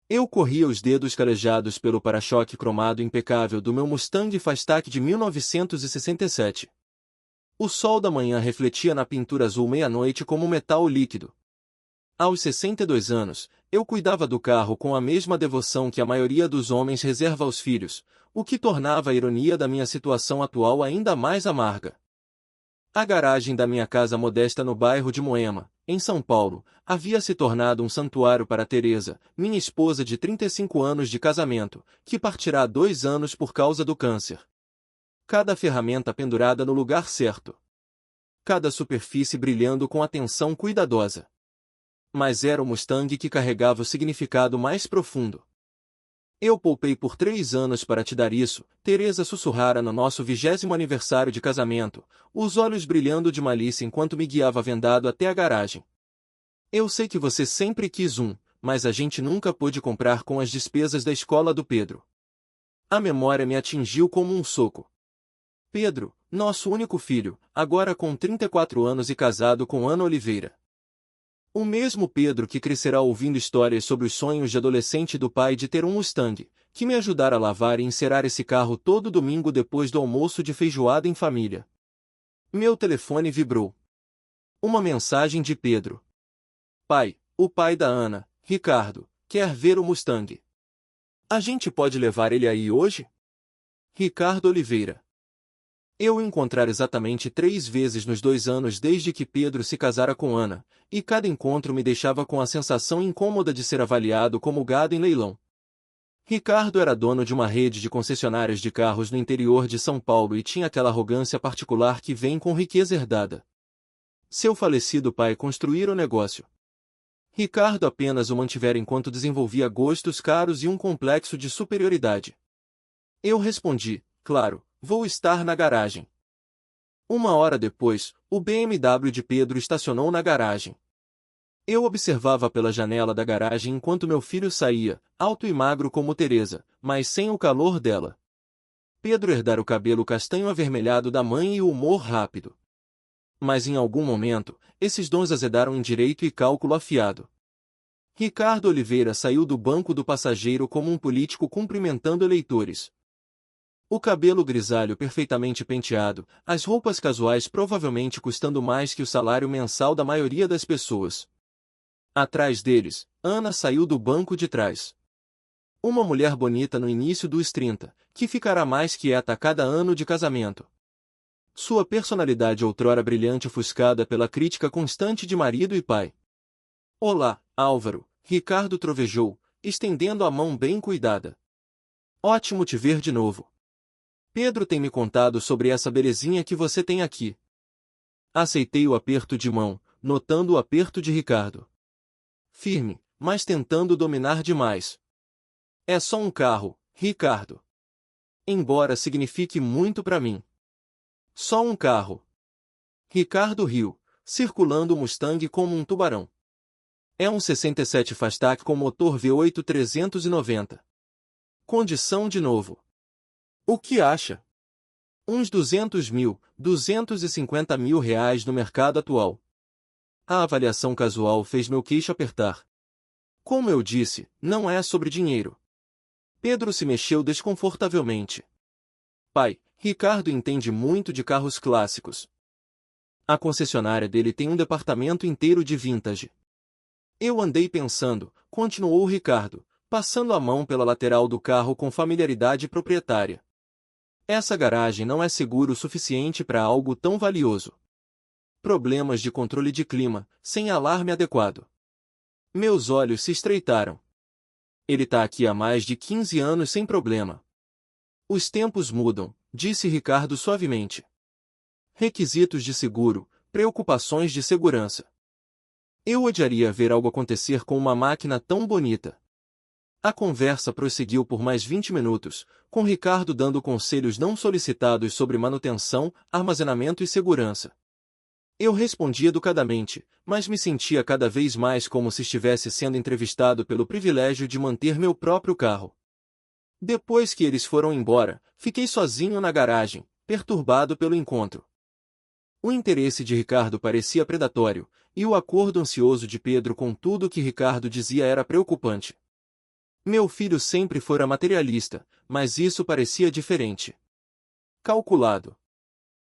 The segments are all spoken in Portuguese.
Eu corria os dedos calejados pelo para-choque cromado impecável do meu Mustang Fastback de 1967. O sol da manhã refletia na pintura azul meia-noite como metal líquido. Aos 62 anos, eu cuidava do carro com a mesma devoção que a maioria dos homens reserva aos filhos, o que tornava a ironia da minha situação atual ainda mais amarga. A garagem da minha casa modesta no bairro de Moema, em São Paulo, havia se tornado um santuário para Teresa, minha esposa de 35 anos de casamento, que partirá há 2 anos por causa do câncer. Cada ferramenta pendurada no lugar certo. Cada superfície brilhando com atenção cuidadosa. Mas era o Mustang que carregava o significado mais profundo. Eu poupei por 3 anos para te dar isso, Teresa sussurrara no nosso 20º aniversário de casamento, os olhos brilhando de malícia enquanto me guiava vendado até a garagem. Eu sei que você sempre quis um, mas a gente nunca pôde comprar com as despesas da escola do Pedro. A memória me atingiu como um soco. Pedro, nosso único filho, agora com 34 anos e casado com Ana Oliveira. O mesmo Pedro que crescerá ouvindo histórias sobre os sonhos de adolescente do pai de ter um Mustang, que me ajudara a lavar e encerar esse carro todo domingo depois do almoço de feijoada em família. Meu telefone vibrou. Uma mensagem de Pedro. Pai, o pai da Ana, Ricardo, quer ver o Mustang. A gente pode levar ele aí hoje? Ricardo Oliveira. Eu o encontrar exatamente 3 vezes nos 2 anos desde que Pedro se casara com Ana, e cada encontro me deixava com a sensação incômoda de ser avaliado como gado em leilão. Ricardo era dono de uma rede de concessionárias de carros no interior de São Paulo e tinha aquela arrogância particular que vem com riqueza herdada. Seu falecido pai construíra o negócio. Ricardo apenas o mantivera enquanto desenvolvia gostos caros e um complexo de superioridade. Eu respondi, claro. Vou estar na garagem. 1 hora depois, o BMW de Pedro estacionou na garagem. Eu observava pela janela da garagem enquanto meu filho saía, alto e magro como Teresa, mas sem o calor dela. Pedro herdara o cabelo castanho avermelhado da mãe e o humor rápido. Mas em algum momento, esses dons azedaram em direito e cálculo afiado. Ricardo Oliveira saiu do banco do passageiro como um político cumprimentando eleitores. O cabelo grisalho perfeitamente penteado, as roupas casuais provavelmente custando mais que o salário mensal da maioria das pessoas. Atrás deles, Ana saiu do banco de trás. Uma mulher bonita no início dos 30, que ficará mais quieta a cada ano de casamento. Sua personalidade outrora brilhante ofuscada pela crítica constante de marido e pai. Olá, Álvaro, Ricardo trovejou, estendendo a mão bem cuidada. Ótimo te ver de novo. Pedro tem me contado sobre essa belezinha que você tem aqui. Aceitei o aperto de mão, notando o aperto de Ricardo. Firme, mas tentando dominar demais. É só um carro, Ricardo. Embora signifique muito para mim. Só um carro. Ricardo riu, circulando o Mustang como um tubarão. É um 67 Fastback com motor V8 390. Condição de novo. O que acha? Uns 200 mil, 250 mil reais no mercado atual. A avaliação casual fez meu queixo apertar. Como eu disse, não é sobre dinheiro. Pedro se mexeu desconfortavelmente. Pai, Ricardo entende muito de carros clássicos. A concessionária dele tem um departamento inteiro de vintage. Eu andei pensando, continuou Ricardo, passando a mão pela lateral do carro com familiaridade proprietária. Essa garagem não é seguro o suficiente para algo tão valioso. Problemas de controle de clima, sem alarme adequado. Meus olhos se estreitaram. Ele tá aqui há mais de 15 anos sem problema. Os tempos mudam, disse Ricardo suavemente. Requisitos de seguro, preocupações de segurança. Eu odiaria ver algo acontecer com uma máquina tão bonita. A conversa prosseguiu por mais 20 minutos, com Ricardo dando conselhos não solicitados sobre manutenção, armazenamento e segurança. Eu respondi educadamente, mas me sentia cada vez mais como se estivesse sendo entrevistado pelo privilégio de manter meu próprio carro. Depois que eles foram embora, fiquei sozinho na garagem, perturbado pelo encontro. O interesse de Ricardo parecia predatório, e o acordo ansioso de Pedro com tudo o que Ricardo dizia era preocupante. Meu filho sempre fora materialista, mas isso parecia diferente. Calculado.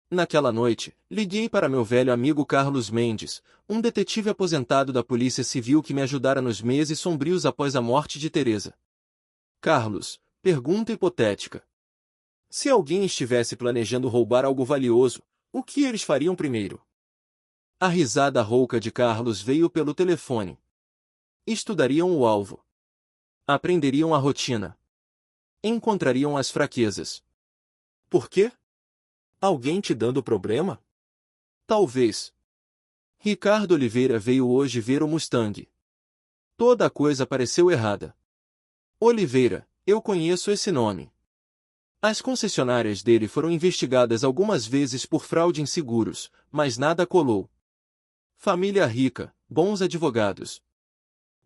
Naquela noite, liguei para meu velho amigo Carlos Mendes, um detetive aposentado da Polícia Civil que me ajudara nos meses sombrios após a morte de Teresa. Carlos, pergunta hipotética. Se alguém estivesse planejando roubar algo valioso, o que eles fariam primeiro? A risada rouca de Carlos veio pelo telefone. Estudariam o alvo. Aprenderiam a rotina. Encontrariam as fraquezas. Por quê? Alguém te dando problema? Talvez. Ricardo Oliveira veio hoje ver o Mustang. Toda a coisa pareceu errada. Oliveira, eu conheço esse nome. As concessionárias dele foram investigadas algumas vezes por fraude em seguros, mas nada colou. Família rica, bons advogados.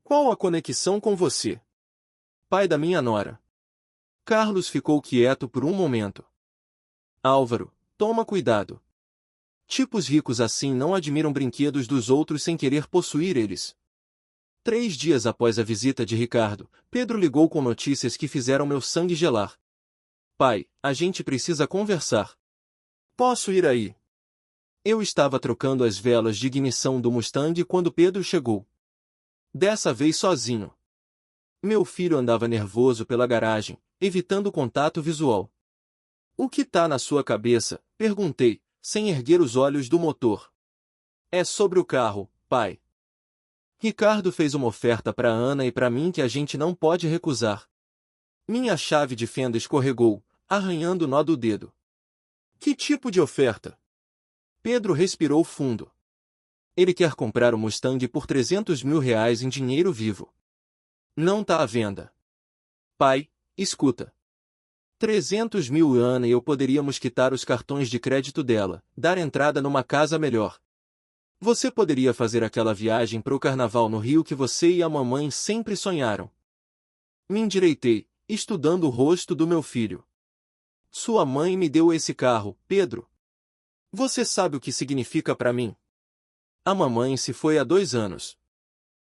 Qual a conexão com você? Pai da minha nora. Carlos ficou quieto por um momento. Álvaro, toma cuidado. Tipos ricos assim não admiram brinquedos dos outros sem querer possuir eles. 3 dias após a visita de Ricardo, Pedro ligou com notícias que fizeram meu sangue gelar. Pai, a gente precisa conversar. Posso ir aí? Eu estava trocando as velas de ignição do Mustang quando Pedro chegou. Dessa vez sozinho. Meu filho andava nervoso pela garagem, evitando contato visual. O que tá na sua cabeça? Perguntei, sem erguer os olhos do motor. É sobre o carro, pai. Ricardo fez uma oferta para Ana e para mim que a gente não pode recusar. Minha chave de fenda escorregou, arranhando o nó do dedo. Que tipo de oferta? Pedro respirou fundo. Ele quer comprar o Mustang por R$300 mil em dinheiro vivo. Não tá à venda. Pai, escuta. 300 mil Ana e eu poderíamos quitar os cartões de crédito dela, dar entrada numa casa melhor. Você poderia fazer aquela viagem para o carnaval no Rio que você e a mamãe sempre sonharam. Me endireitei, estudando o rosto do meu filho. Sua mãe me deu esse carro, Pedro. Você sabe o que significa para mim? A mamãe se foi há 2 anos.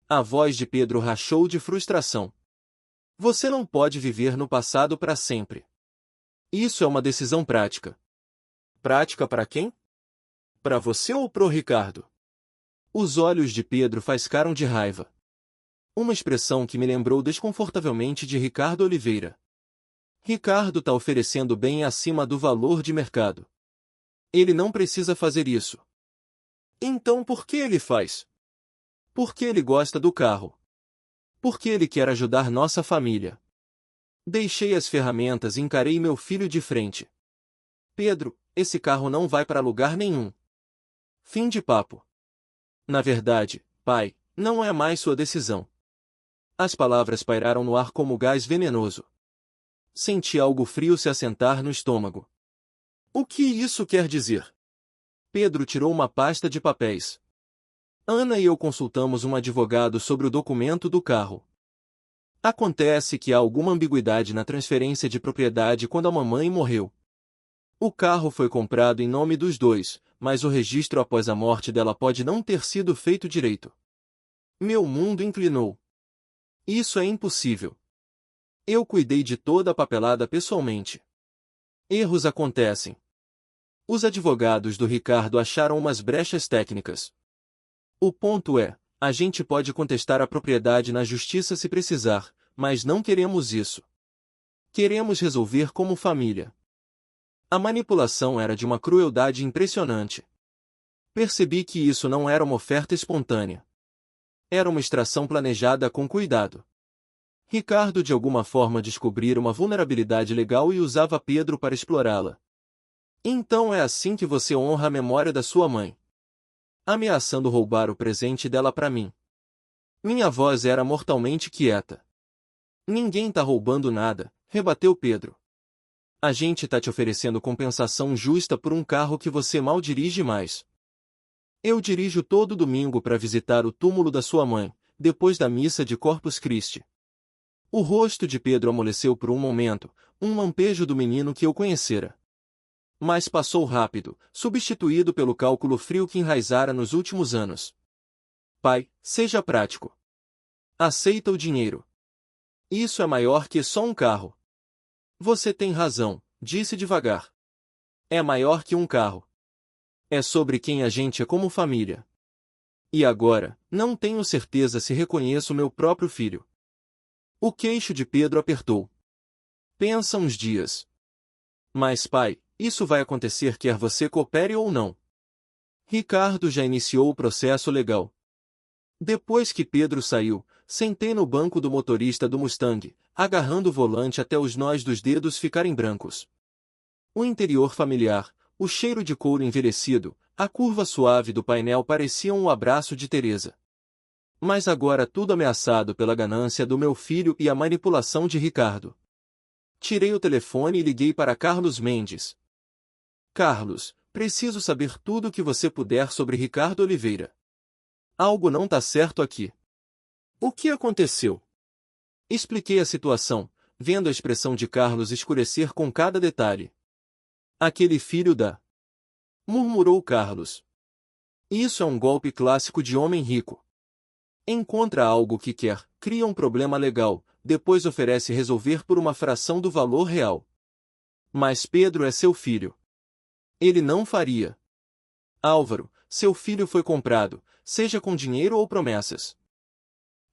A voz de Pedro rachou de frustração. Você não pode viver no passado para sempre. Isso é uma decisão prática. Prática para quem? Para você ou pro Ricardo? Os olhos de Pedro faiscaram de raiva. Uma expressão que me lembrou desconfortavelmente de Ricardo Oliveira. Ricardo tá oferecendo bem acima do valor de mercado. Ele não precisa fazer isso. Então por que ele faz? Porque ele gosta do carro. Porque ele quer ajudar nossa família. Deixei as ferramentas e encarei meu filho de frente. Pedro, esse carro não vai para lugar nenhum. Fim de papo. Na verdade, pai, não é mais sua decisão. As palavras pairaram no ar como gás venenoso. Senti algo frio se assentar no estômago. O que isso quer dizer? Pedro tirou uma pasta de papéis. Ana e eu consultamos um advogado sobre o documento do carro. Acontece que há alguma ambiguidade na transferência de propriedade quando a mamãe morreu. O carro foi comprado em nome dos dois, mas o registro após a morte dela pode não ter sido feito direito. Meu mundo inclinou. Isso é impossível. Eu cuidei de toda a papelada pessoalmente. Erros acontecem. Os advogados do Ricardo acharam umas brechas técnicas. O ponto é, a gente pode contestar a propriedade na justiça se precisar, mas não queremos isso. Queremos resolver como família. A manipulação era de uma crueldade impressionante. Percebi que isso não era uma oferta espontânea. Era uma extração planejada com cuidado. Ricardo de alguma forma descobrira uma vulnerabilidade legal e usava Pedro para explorá-la. Então é assim que você honra a memória da sua mãe. Ameaçando roubar o presente dela para mim. Minha voz era mortalmente quieta. Ninguém tá roubando nada, rebateu Pedro. A gente tá te oferecendo compensação justa por um carro que você mal dirige mais. Eu dirijo todo domingo para visitar o túmulo da sua mãe, depois da missa de Corpus Christi. O rosto de Pedro amoleceu por um momento, um lampejo do menino que eu conhecera. Mas passou rápido, substituído pelo cálculo frio que enraizara nos últimos anos. Pai, seja prático. Aceita o dinheiro. Isso é maior que só um carro. Você tem razão, disse devagar. É maior que um carro. É sobre quem a gente é como família. E agora, não tenho certeza se reconheço meu próprio filho. O queixo de Pedro apertou. Pensa uns dias. Mas pai, isso vai acontecer quer você coopere ou não. Ricardo já iniciou o processo legal. Depois que Pedro saiu, sentei no banco do motorista do Mustang, agarrando o volante até os nós dos dedos ficarem brancos. O interior familiar, o cheiro de couro envelhecido, a curva suave do painel pareciam o abraço de Teresa. Mas agora tudo ameaçado pela ganância do meu filho e a manipulação de Ricardo. Tirei o telefone e liguei para Carlos Mendes. Carlos, preciso saber tudo o que você puder sobre Ricardo Oliveira. Algo não tá certo aqui. O que aconteceu? Expliquei a situação, vendo a expressão de Carlos escurecer com cada detalhe. Aquele filho da... murmurou Carlos. Isso é um golpe clássico de homem rico. Encontra algo que quer, cria um problema legal, depois oferece resolver por uma fração do valor real. Mas Pedro é seu filho. Ele não faria. Álvaro, seu filho foi comprado, seja com dinheiro ou promessas.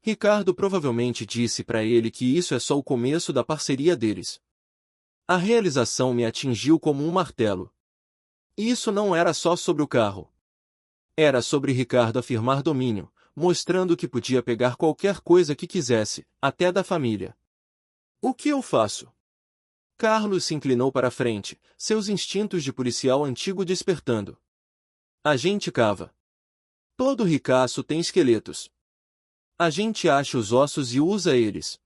Ricardo provavelmente disse para ele que isso é só o começo da parceria deles. A realização me atingiu como um martelo. Isso não era só sobre o carro. Era sobre Ricardo afirmar domínio, mostrando que podia pegar qualquer coisa que quisesse, até da família. O que eu faço? Carlos se inclinou para a frente, seus instintos de policial antigo despertando. A gente cava. Todo ricaço tem esqueletos. A gente acha os ossos e usa eles.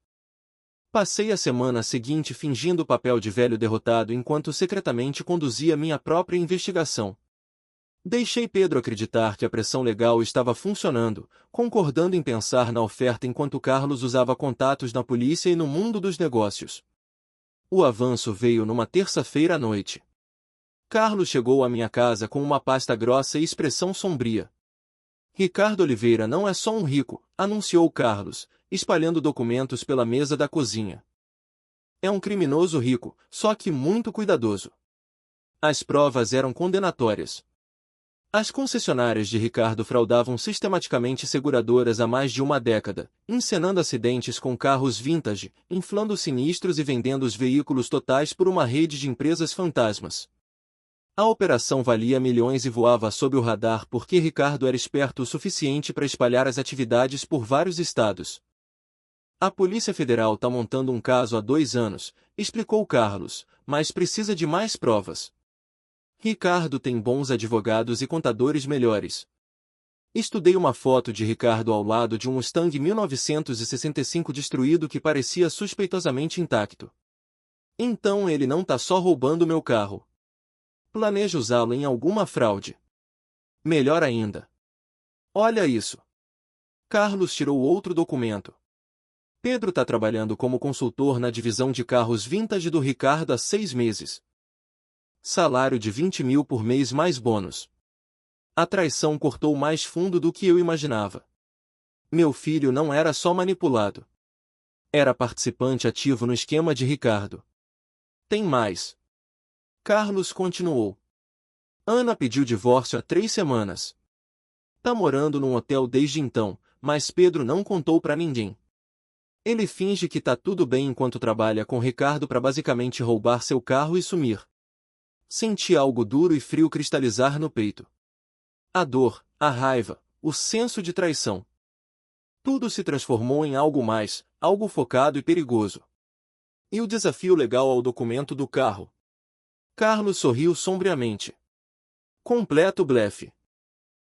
Passei a semana seguinte fingindo o papel de velho derrotado enquanto secretamente conduzia minha própria investigação. Deixei Pedro acreditar que a pressão legal estava funcionando, concordando em pensar na oferta enquanto Carlos usava contatos na polícia e no mundo dos negócios. O avanço veio numa terça-feira à noite. Carlos chegou à minha casa com uma pasta grossa e expressão sombria. Ricardo Oliveira não é só um rico, anunciou Carlos, espalhando documentos pela mesa da cozinha. É um criminoso rico, só que muito cuidadoso. As provas eram condenatórias. As concessionárias de Ricardo fraudavam sistematicamente seguradoras há mais de uma década, encenando acidentes com carros vintage, inflando sinistros e vendendo os veículos totais por uma rede de empresas fantasmas. A operação valia milhões e voava sob o radar porque Ricardo era esperto o suficiente para espalhar as atividades por vários estados. A Polícia Federal está montando um caso há 2 anos, explicou Carlos, mas precisa de mais provas. Ricardo tem bons advogados e contadores melhores. Estudei uma foto de Ricardo ao lado de um Mustang 1965 destruído que parecia suspeitosamente intacto. Então ele não tá só roubando meu carro. Planeja usá-lo em alguma fraude. Melhor ainda. Olha isso. Carlos tirou outro documento. Pedro tá trabalhando como consultor na divisão de carros vintage do Ricardo há 6 meses. Salário de 20 mil por mês mais bônus. A traição cortou mais fundo do que eu imaginava. Meu filho não era só manipulado. Era participante ativo no esquema de Ricardo. Tem mais. Carlos continuou. Ana pediu divórcio há 3 semanas. Tá morando num hotel desde então, mas Pedro não contou pra ninguém. Ele finge que tá tudo bem enquanto trabalha com Ricardo para basicamente roubar seu carro e sumir. Senti algo duro e frio cristalizar no peito. A dor, a raiva, o senso de traição. Tudo se transformou em algo mais, algo focado e perigoso. E o desafio legal ao documento do carro? Carlos sorriu sombriamente. Completo blefe.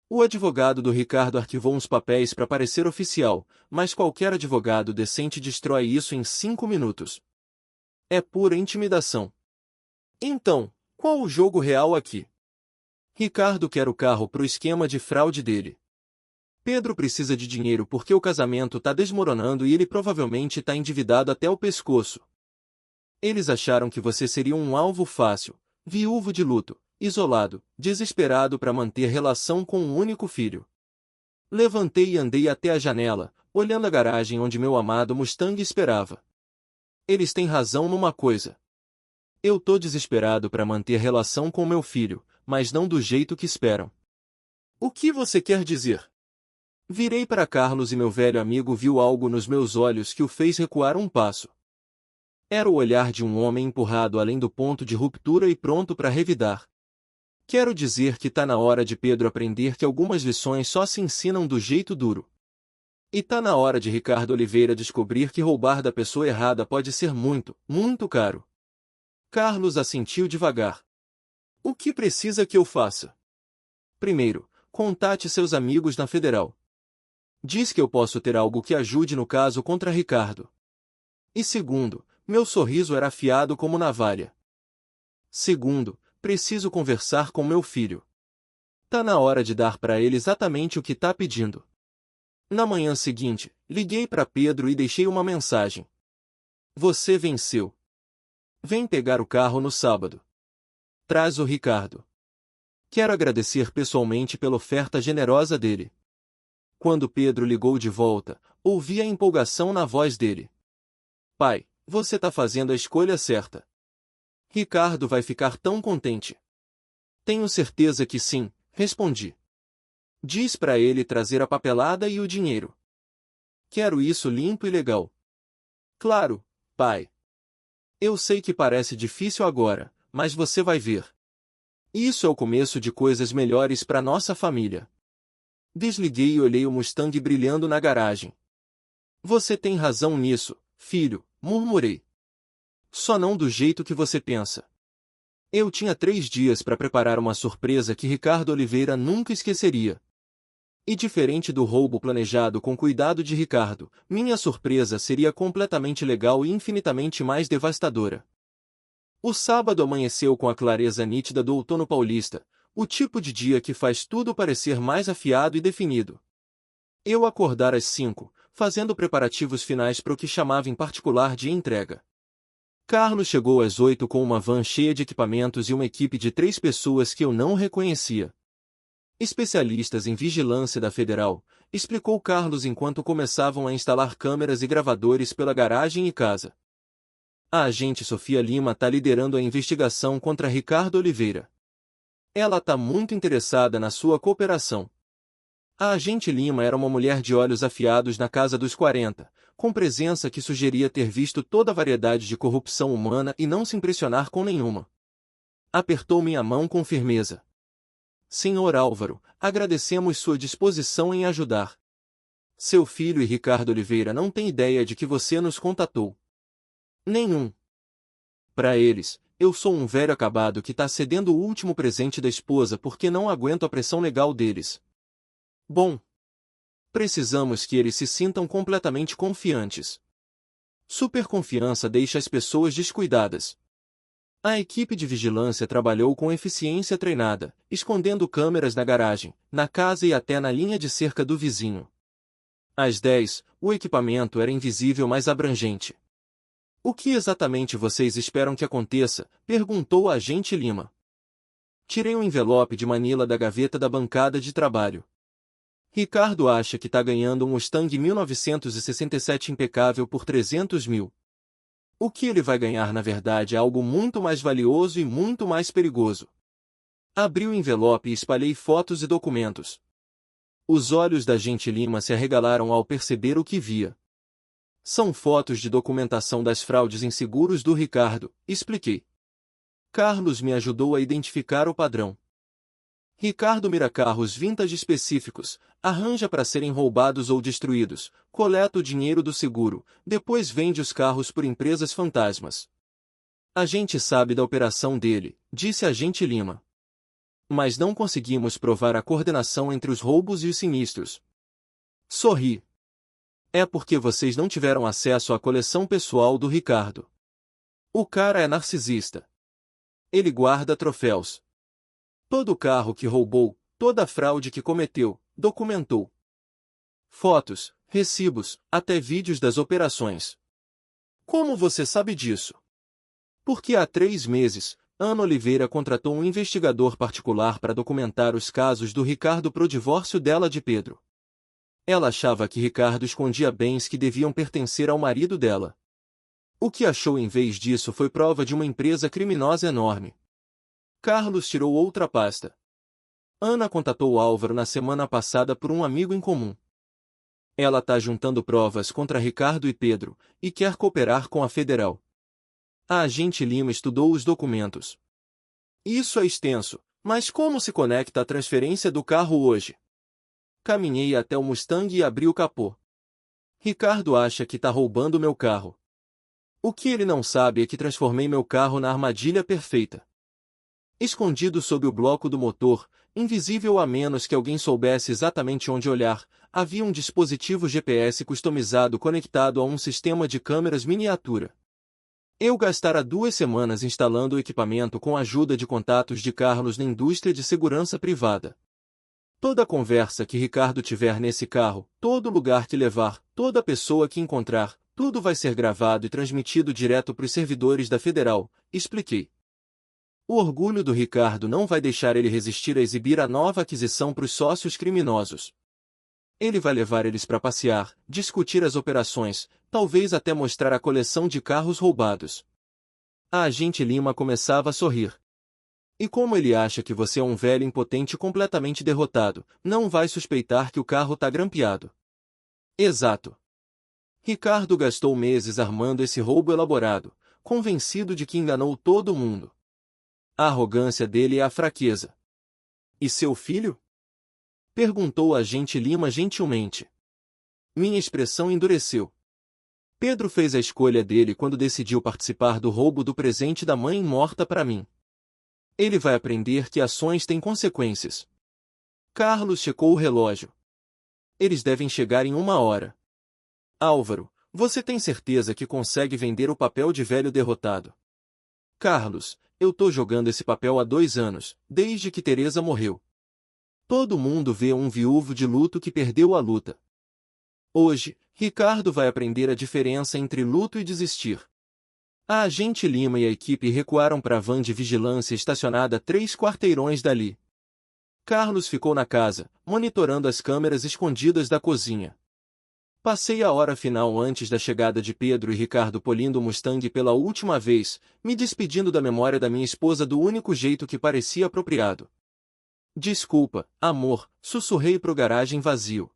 O advogado do Ricardo arquivou uns papéis para parecer oficial, mas qualquer advogado decente destrói isso em 5 minutos. É pura intimidação. Então, qual o jogo real aqui? Ricardo quer o carro pro esquema de fraude dele. Pedro precisa de dinheiro porque o casamento tá desmoronando e ele provavelmente tá endividado até o pescoço. Eles acharam que você seria um alvo fácil, viúvo de luto, isolado, desesperado para manter relação com um único filho. Levantei e andei até a janela, olhando a garagem onde meu amado Mustang esperava. Eles têm razão numa coisa. Eu tô desesperado para manter relação com meu filho, mas não do jeito que esperam. O que você quer dizer? Virei para Carlos e meu velho amigo viu algo nos meus olhos que o fez recuar um passo. Era o olhar de um homem empurrado além do ponto de ruptura e pronto para revidar. Quero dizer que tá na hora de Pedro aprender que algumas lições só se ensinam do jeito duro. E tá na hora de Ricardo Oliveira descobrir que roubar da pessoa errada pode ser muito, muito caro. Carlos assentiu devagar. O que precisa que eu faça? Primeiro, contate seus amigos na Federal. Diz que eu posso ter algo que ajude no caso contra Ricardo. E segundo, meu sorriso era afiado como navalha. Segundo, preciso conversar com meu filho. Tá na hora de dar para ele exatamente o que tá pedindo. Na manhã seguinte, liguei para Pedro e deixei uma mensagem. Você venceu. Vem pegar o carro no sábado. Traz o Ricardo. Quero agradecer pessoalmente pela oferta generosa dele. Quando Pedro ligou de volta, ouvi a empolgação na voz dele. Pai, você tá fazendo a escolha certa. Ricardo vai ficar tão contente. Tenho certeza que sim, respondi. Diz para ele trazer a papelada e o dinheiro. Quero isso limpo e legal. Claro, pai. Eu sei que parece difícil agora, mas você vai ver. Isso é o começo de coisas melhores para nossa família. Desliguei e olhei o Mustang brilhando na garagem. Você tem razão nisso, filho, murmurei. Só não do jeito que você pensa. Eu tinha 3 dias para preparar uma surpresa que Ricardo Oliveira nunca esqueceria. E diferente do roubo planejado com cuidado de Ricardo, minha surpresa seria completamente legal e infinitamente mais devastadora. O sábado amanheceu com a clareza nítida do outono paulista, o tipo de dia que faz tudo parecer mais afiado e definido. Eu acordara às 5, fazendo preparativos finais para o que chamava em particular de entrega. Carlos chegou às 8 com uma van cheia de equipamentos e uma equipe de 3 pessoas que eu não reconhecia. Especialistas em vigilância da Federal, explicou Carlos enquanto começavam a instalar câmeras e gravadores pela garagem e casa. A agente Sofia Lima tá liderando a investigação contra Ricardo Oliveira. Ela tá muito interessada na sua cooperação. A agente Lima era uma mulher de olhos afiados na casa dos 40, com presença que sugeria ter visto toda a variedade de corrupção humana e não se impressionar com nenhuma. Apertou minha mão com firmeza. Senhor Álvaro, agradecemos sua disposição em ajudar. Seu filho e Ricardo Oliveira não têm ideia de que você nos contatou. Nenhum. Para eles, eu sou um velho acabado que tá cedendo o último presente da esposa porque não aguento a pressão legal deles. Bom, precisamos que eles se sintam completamente confiantes. Superconfiança deixa as pessoas descuidadas. A equipe de vigilância trabalhou com eficiência treinada, escondendo câmeras na garagem, na casa e até na linha de cerca do vizinho. Às 10, o equipamento era invisível mas abrangente. O que exatamente vocês esperam que aconteça? Perguntou a agente Lima. Tirei um envelope de manila da gaveta da bancada de trabalho. Ricardo acha que tá ganhando um Mustang 1967 impecável por 300 mil. O que ele vai ganhar na verdade é algo muito mais valioso e muito mais perigoso. Abri o envelope e espalhei fotos e documentos. Os olhos da agente Lima se arregalaram ao perceber o que via. São fotos de documentação das fraudes em seguros do Ricardo, expliquei. Carlos me ajudou a identificar o padrão. Ricardo mira carros vintage específicos, arranja para serem roubados ou destruídos, coleta o dinheiro do seguro, depois vende os carros por empresas fantasmas. A gente sabe da operação dele, disse a agente Lima. Mas não conseguimos provar a coordenação entre os roubos e os sinistros. Sorri. É porque vocês não tiveram acesso à coleção pessoal do Ricardo. O cara é narcisista. Ele guarda troféus. Todo carro que roubou, toda fraude que cometeu, documentou. Fotos, recibos, até vídeos das operações. Como você sabe disso? Porque há 3 meses, Ana Oliveira contratou um investigador particular para documentar os casos do Ricardo pro divórcio dela de Pedro. Ela achava que Ricardo escondia bens que deviam pertencer ao marido dela. O que achou em vez disso foi prova de uma empresa criminosa enorme. Carlos tirou outra pasta. Ana contatou Álvaro na semana passada por um amigo em comum. Ela tá juntando provas contra Ricardo e Pedro, e quer cooperar com a federal. A agente Lima estudou os documentos. Isso é extenso, mas como se conecta a transferência do carro hoje? Caminhei até o Mustang e abri o capô. Ricardo acha que tá roubando meu carro. O que ele não sabe é que transformei meu carro na armadilha perfeita. Escondido sob o bloco do motor, invisível a menos que alguém soubesse exatamente onde olhar, havia um dispositivo GPS customizado conectado a um sistema de câmeras miniatura. Eu gastara 2 semanas instalando o equipamento com a ajuda de contatos de Carlos na indústria de segurança privada. Toda conversa que Ricardo tiver nesse carro, todo lugar que levar, toda pessoa que encontrar, tudo vai ser gravado e transmitido direto para os servidores da Federal, expliquei. O orgulho do Ricardo não vai deixar ele resistir a exibir a nova aquisição para os sócios criminosos. Ele vai levar eles para passear, discutir as operações, talvez até mostrar a coleção de carros roubados. A agente Lima começava a sorrir. E como ele acha que você é um velho impotente completamente derrotado, não vai suspeitar que o carro tá grampeado. Exato. Ricardo gastou meses armando esse roubo elaborado, convencido de que enganou todo mundo. A arrogância dele é a fraqueza. E seu filho? Perguntou a agente Lima gentilmente. Minha expressão endureceu. Pedro fez a escolha dele quando decidiu participar do roubo do presente da mãe morta para mim. Ele vai aprender que ações têm consequências. Carlos checou o relógio. Eles devem chegar em 1 hora. Álvaro, você tem certeza que consegue vender o papel de velho derrotado? Carlos, eu tô jogando esse papel há 2 anos, desde que Teresa morreu. Todo mundo vê um viúvo de luto que perdeu a luta. Hoje, Ricardo vai aprender a diferença entre luto e desistir. A agente Lima e a equipe recuaram para a van de vigilância estacionada 3 quarteirões dali. Carlos ficou na casa, monitorando as câmeras escondidas da cozinha. Passei a hora final antes da chegada de Pedro e Ricardo polindo o Mustang pela última vez, me despedindo da memória da minha esposa do único jeito que parecia apropriado. Desculpa, amor, sussurrei pro garagem vazio.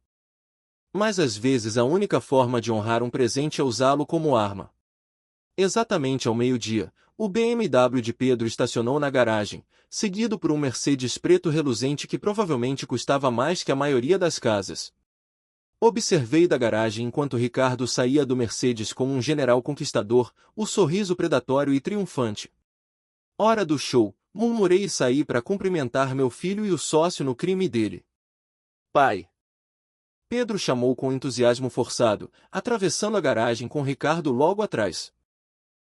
Mas às vezes a única forma de honrar um presente é usá-lo como arma. Exatamente ao meio-dia, o BMW de Pedro estacionou na garagem, seguido por um Mercedes preto reluzente que provavelmente custava mais que a maioria das casas. Observei da garagem enquanto Ricardo saía do Mercedes como um general conquistador, o sorriso predatório e triunfante. Hora do show, murmurei e saí para cumprimentar meu filho e o sócio no crime dele. Pai! Pedro chamou com entusiasmo forçado, atravessando a garagem com Ricardo logo atrás.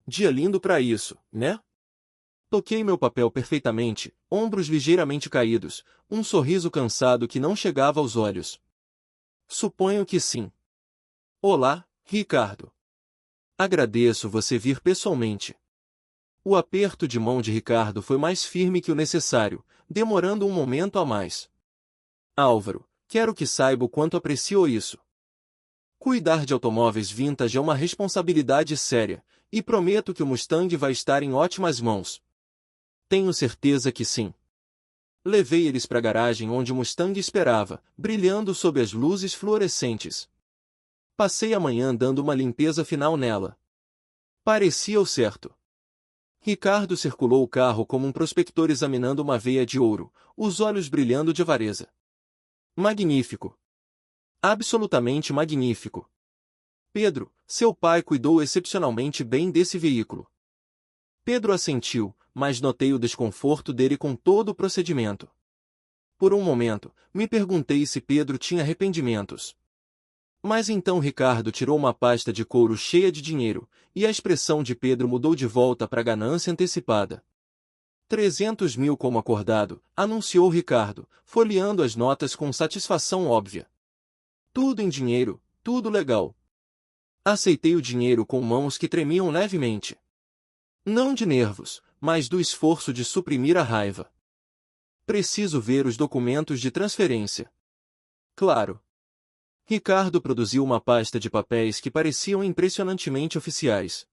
Dia lindo para isso, né? Toquei meu papel perfeitamente, ombros ligeiramente caídos, um sorriso cansado que não chegava aos olhos. Suponho que sim. Olá, Ricardo. Agradeço você vir pessoalmente. O aperto de mão de Ricardo foi mais firme que o necessário, demorando um momento a mais. Álvaro, quero que saiba o quanto aprecio isso. Cuidar de automóveis vintage é uma responsabilidade séria, e prometo que o Mustang vai estar em ótimas mãos. Tenho certeza que sim. Levei eles para a garagem onde o Mustang esperava, brilhando sob as luzes fluorescentes. Passei a manhã dando uma limpeza final nela. Parecia o certo. Ricardo circulou o carro como um prospector examinando uma veia de ouro, os olhos brilhando de avareza. Magnífico. Absolutamente magnífico. Pedro, seu pai cuidou excepcionalmente bem desse veículo. Pedro assentiu, mas notei o desconforto dele com todo o procedimento. Por um momento, me perguntei se Pedro tinha arrependimentos. Mas então Ricardo tirou uma pasta de couro cheia de dinheiro, e a expressão de Pedro mudou de volta para a ganância antecipada. 300 mil como acordado, anunciou Ricardo, folheando as notas com satisfação óbvia. Tudo em dinheiro, tudo legal. Aceitei o dinheiro com mãos que tremiam levemente. Não de nervos, mas do esforço de suprimir a raiva. Preciso ver os documentos de transferência. Claro. Ricardo produziu uma pasta de papéis que pareciam impressionantemente oficiais.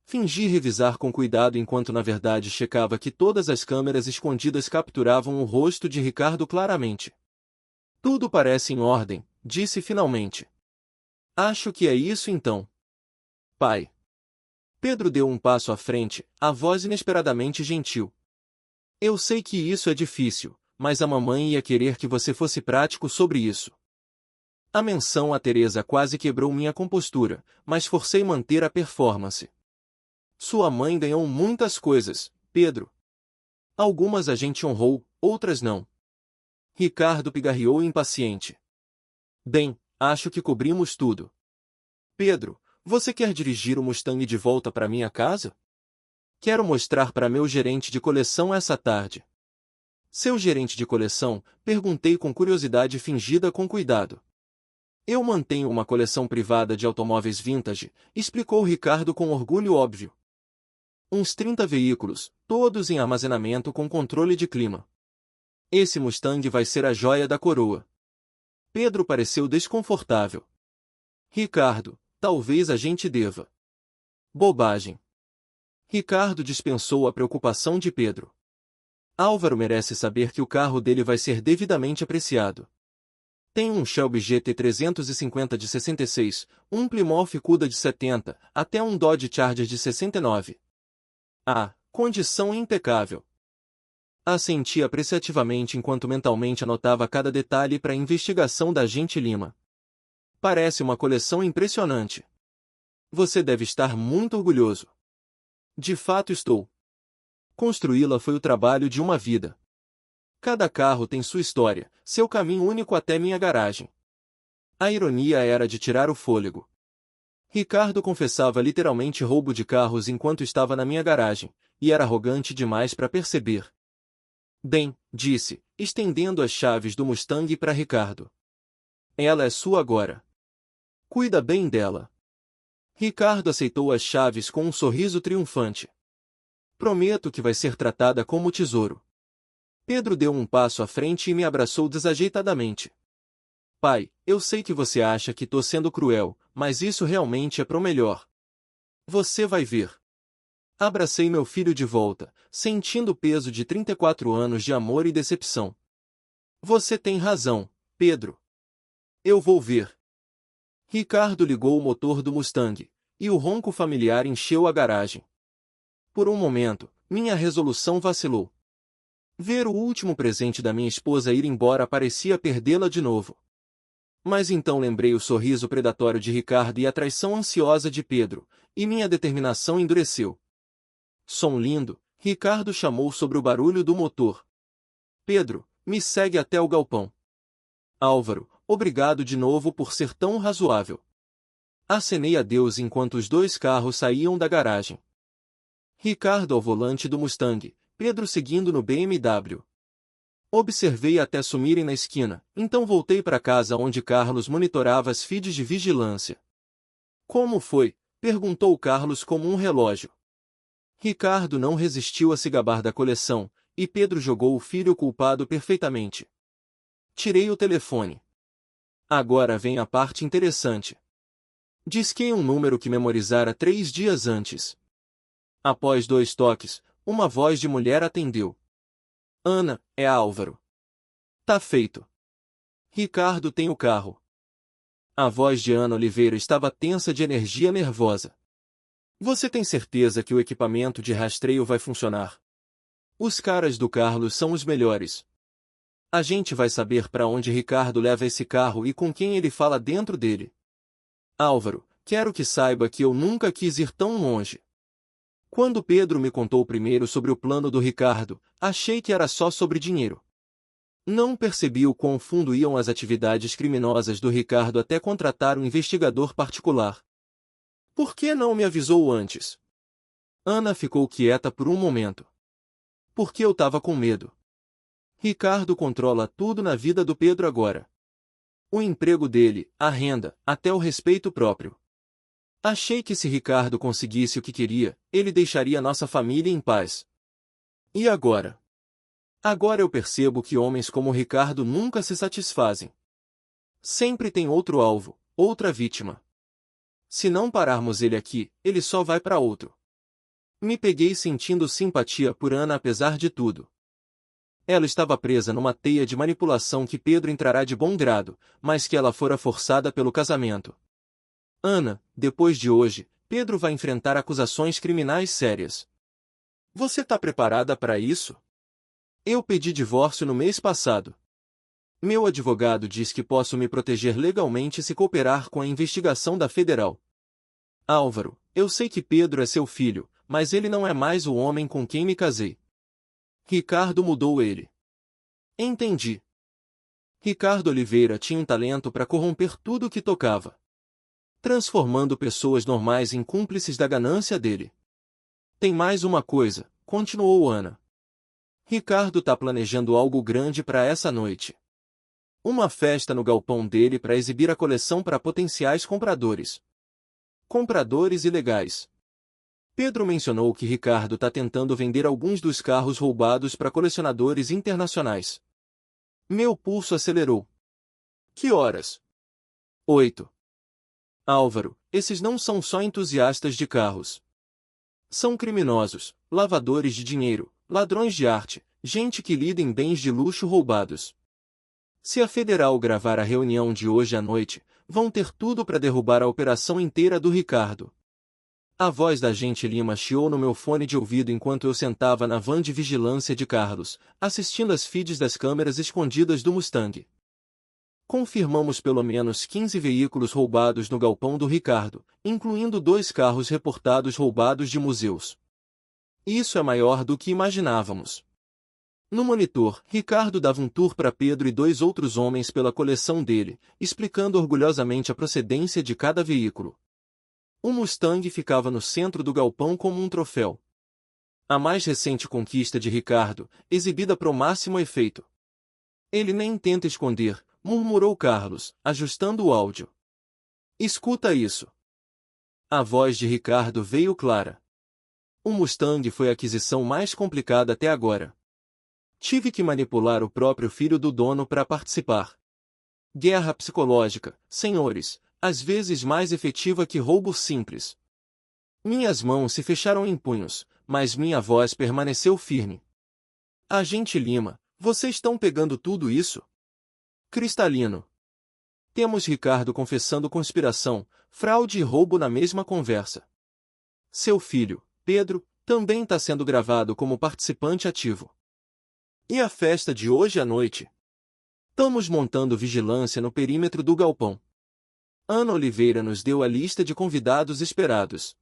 Fingi revisar com cuidado enquanto na verdade checava que todas as câmeras escondidas capturavam o rosto de Ricardo claramente. Tudo parece em ordem, disse finalmente. Acho que é isso então. Pai. Pedro deu um passo à frente, a voz inesperadamente gentil. Eu sei que isso é difícil, mas a mamãe ia querer que você fosse prático sobre isso. A menção a Teresa quase quebrou minha compostura, mas forcei manter a performance. Sua mãe ganhou muitas coisas, Pedro. Algumas a gente honrou, outras não. Ricardo pigarreou impaciente. Bem, acho que cobrimos tudo. Pedro, você quer dirigir o Mustang de volta para minha casa? Quero mostrar para meu gerente de coleção essa tarde. Seu gerente de coleção? Perguntei com curiosidade fingida com cuidado. Eu mantenho uma coleção privada de automóveis vintage, explicou Ricardo com orgulho óbvio. Uns 30 veículos, todos em armazenamento com controle de clima. Esse Mustang vai ser a joia da coroa. Pedro pareceu desconfortável. Ricardo, talvez a gente deva. Bobagem. Ricardo dispensou a preocupação de Pedro. Álvaro merece saber que o carro dele vai ser devidamente apreciado. Tem um Shelby GT350 de 66, um Plymouth Cuda de 70, até um Dodge Charger de 69. Ah, condição impecável. Assenti apreciativamente enquanto mentalmente anotava cada detalhe para a investigação da agente Lima. Parece uma coleção impressionante. Você deve estar muito orgulhoso. De fato estou. Construí-la foi o trabalho de uma vida. Cada carro tem sua história, seu caminho único até minha garagem. A ironia era de tirar o fôlego. Ricardo confessava literalmente roubo de carros enquanto estava na minha garagem, e era arrogante demais para perceber. Bem, disse, estendendo as chaves do Mustang para Ricardo. Ela é sua agora. Cuida bem dela. Ricardo aceitou as chaves com um sorriso triunfante. Prometo que vai ser tratada como tesouro. Pedro deu um passo à frente e me abraçou desajeitadamente. Pai, eu sei que você acha que tô sendo cruel, mas isso realmente é pro melhor. Você vai ver. Abracei meu filho de volta, sentindo o peso de 34 anos de amor e decepção. Você tem razão, Pedro. Eu vou ver. Ricardo ligou o motor do Mustang, e o ronco familiar encheu a garagem. Por um momento, minha resolução vacilou. Ver o último presente da minha esposa ir embora parecia perdê-la de novo. Mas então lembrei o sorriso predatório de Ricardo e a traição ansiosa de Pedro, e minha determinação endureceu. Som lindo, Ricardo chamou sobre o barulho do motor. Pedro, me segue até o galpão. Álvaro, obrigado de novo por ser tão razoável. Acenei a Deus enquanto os dois carros saíam da garagem. Ricardo ao volante do Mustang, Pedro seguindo no BMW. Observei até sumirem na esquina, então voltei para casa onde Carlos monitorava as feeds de vigilância. Como foi? Perguntou Carlos como um relógio. Ricardo não resistiu a se gabar da coleção, e Pedro jogou o filho culpado perfeitamente. Tirei o telefone. Agora vem a parte interessante. Disquei um número que memorizara 3 dias antes. Após 2 toques, uma voz de mulher atendeu. Ana, é Álvaro. Tá feito. Ricardo tem o carro. A voz de Ana Oliveira estava tensa de energia nervosa. Você tem certeza que o equipamento de rastreio vai funcionar? Os caras do Carlos são os melhores. A gente vai saber para onde Ricardo leva esse carro e com quem ele fala dentro dele. Álvaro, quero que saiba que eu nunca quis ir tão longe. Quando Pedro me contou primeiro sobre o plano do Ricardo, achei que era só sobre dinheiro. Não percebi o quão fundo iam as atividades criminosas do Ricardo até contratar um investigador particular. Por que não me avisou antes? Ana ficou quieta por um momento. Porque eu estava com medo. Ricardo controla tudo na vida do Pedro agora. O emprego dele, a renda, até o respeito próprio. Achei que se Ricardo conseguisse o que queria, ele deixaria nossa família em paz. E agora? Agora eu percebo que homens como Ricardo nunca se satisfazem. Sempre tem outro alvo, outra vítima. Se não pararmos ele aqui, ele só vai para outro. Me peguei sentindo simpatia por Ana apesar de tudo. Ela estava presa numa teia de manipulação que Pedro entrará de bom grado, mas que ela fora forçada pelo casamento. Ana, depois de hoje, Pedro vai enfrentar acusações criminais sérias. Você está preparada para isso? Eu pedi divórcio no mês passado. Meu advogado diz que posso me proteger legalmente se cooperar com a investigação da federal. Álvaro, eu sei que Pedro é seu filho, mas ele não é mais o homem com quem me casei. Ricardo mudou ele. Entendi. Ricardo Oliveira tinha um talento para corromper tudo o que tocava, transformando pessoas normais em cúmplices da ganância dele. Tem mais uma coisa, continuou Ana. Ricardo tá planejando algo grande para essa noite. Uma festa no galpão dele para exibir a coleção para potenciais compradores. Compradores ilegais. Pedro mencionou que Ricardo tá tentando vender alguns dos carros roubados para colecionadores internacionais. Meu pulso acelerou. Que horas? 8. Álvaro, esses não são só entusiastas de carros. São criminosos, lavadores de dinheiro, ladrões de arte, gente que lida em bens de luxo roubados. Se a federal gravar a reunião de hoje à noite, vão ter tudo para derrubar a operação inteira do Ricardo. A voz da agente Lima chiou no meu fone de ouvido enquanto eu sentava na van de vigilância de Carlos, assistindo às feeds das câmeras escondidas do Mustang. Confirmamos pelo menos 15 veículos roubados no galpão do Ricardo, incluindo 2 carros reportados roubados de museus. Isso é maior do que imaginávamos. No monitor, Ricardo dava um tour para Pedro e 2 outros homens pela coleção dele, explicando orgulhosamente a procedência de cada veículo. O Mustang ficava no centro do galpão como um troféu. A mais recente conquista de Ricardo, exibida pro máximo efeito. Ele nem tenta esconder, murmurou Carlos, ajustando o áudio. Escuta isso. A voz de Ricardo veio clara. O Mustang foi a aquisição mais complicada até agora. Tive que manipular o próprio filho do dono para participar. Guerra psicológica, senhores, às vezes mais efetiva que roubo simples. Minhas mãos se fecharam em punhos, mas minha voz permaneceu firme. Agente Lima, vocês estão pegando tudo isso? Cristalino. Temos Ricardo confessando conspiração, fraude e roubo na mesma conversa. Seu filho, Pedro, também está sendo gravado como participante ativo. E a festa de hoje à noite? Estamos montando vigilância no perímetro do galpão. Ana Oliveira nos deu a lista de convidados esperados.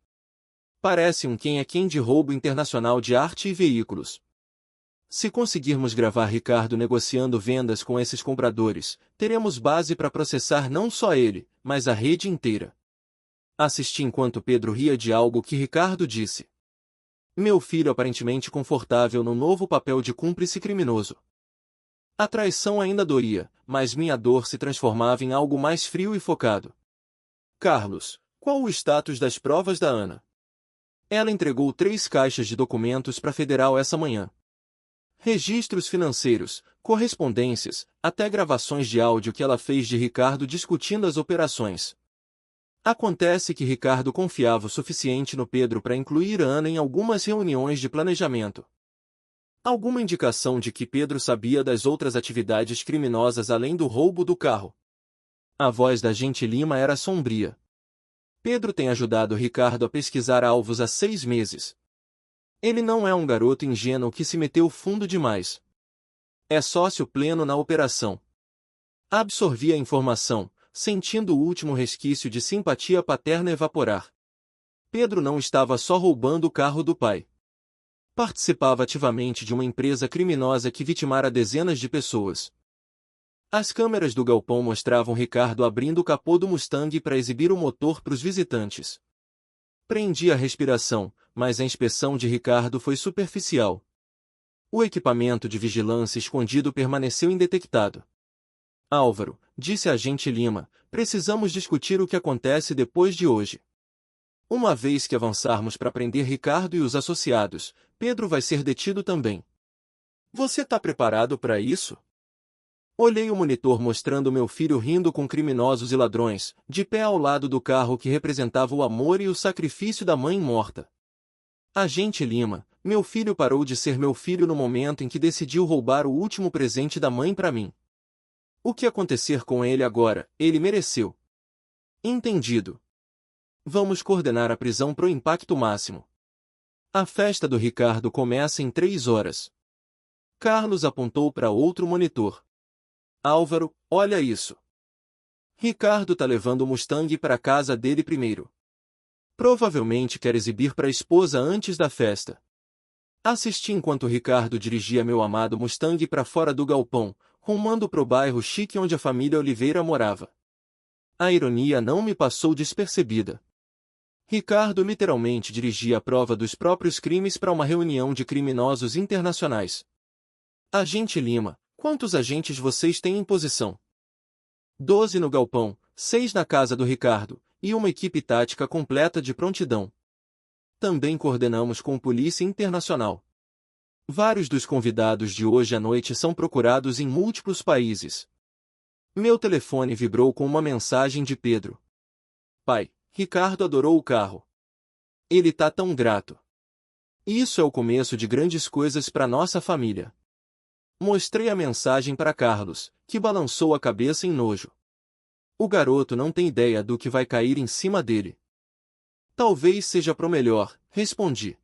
Parece um quem é quem de roubo internacional de arte e veículos. Se conseguirmos gravar Ricardo negociando vendas com esses compradores, teremos base para processar não só ele, mas a rede inteira. Assisti enquanto Pedro ria de algo que Ricardo disse. Meu filho aparentemente confortável no novo papel de cúmplice criminoso. A traição ainda doía, mas minha dor se transformava em algo mais frio e focado. Carlos, qual o status das provas da Ana? Ela entregou 3 caixas de documentos para a Federal essa manhã. Registros financeiros, correspondências, até gravações de áudio que ela fez de Ricardo discutindo as operações. Acontece que Ricardo confiava o suficiente no Pedro para incluir a Ana em algumas reuniões de planejamento. Alguma indicação de que Pedro sabia das outras atividades criminosas além do roubo do carro? A voz da agente Lima era sombria. Pedro tem ajudado Ricardo a pesquisar alvos há 6 meses. Ele não é um garoto ingênuo que se meteu fundo demais. É sócio pleno na operação. Absorvi a informação, sentindo o último resquício de simpatia paterna evaporar. Pedro não estava só roubando o carro do pai. Participava ativamente de uma empresa criminosa que vitimara dezenas de pessoas. As câmeras do galpão mostravam Ricardo abrindo o capô do Mustang para exibir o motor para os visitantes. Prendi a respiração, mas a inspeção de Ricardo foi superficial. O equipamento de vigilância escondido permaneceu indetectado. Álvaro, disse a agente Lima, precisamos discutir o que acontece depois de hoje. Uma vez que avançarmos para prender Ricardo e os associados, Pedro vai ser detido também. Você está preparado para isso? Olhei o monitor mostrando meu filho rindo com criminosos e ladrões, de pé ao lado do carro que representava o amor e o sacrifício da mãe morta. Agente Lima, meu filho parou de ser meu filho no momento em que decidiu roubar o último presente da mãe para mim. O que acontecer com ele agora, ele mereceu. Entendido. Vamos coordenar a prisão pro impacto máximo. A festa do Ricardo começa em 3 horas. Carlos apontou para outro monitor. Álvaro, olha isso. Ricardo tá levando o Mustang para casa dele primeiro. Provavelmente quer exibir para a esposa antes da festa. Assisti enquanto Ricardo dirigia meu amado Mustang para fora do galpão, rumando pro bairro chique onde a família Oliveira morava. A ironia não me passou despercebida. Ricardo literalmente dirigia a prova dos próprios crimes para uma reunião de criminosos internacionais. Agente Lima, quantos agentes vocês têm em posição? 12 no galpão, 6 na casa do Ricardo, e uma equipe tática completa de prontidão. Também coordenamos com Polícia Internacional. Vários dos convidados de hoje à noite são procurados em múltiplos países. Meu telefone vibrou com uma mensagem de Pedro. Pai, Ricardo adorou o carro. Ele tá tão grato. Isso é o começo de grandes coisas para nossa família. Mostrei a mensagem para Carlos, que balançou a cabeça em nojo. O garoto não tem ideia do que vai cair em cima dele. Talvez seja pro melhor, respondi.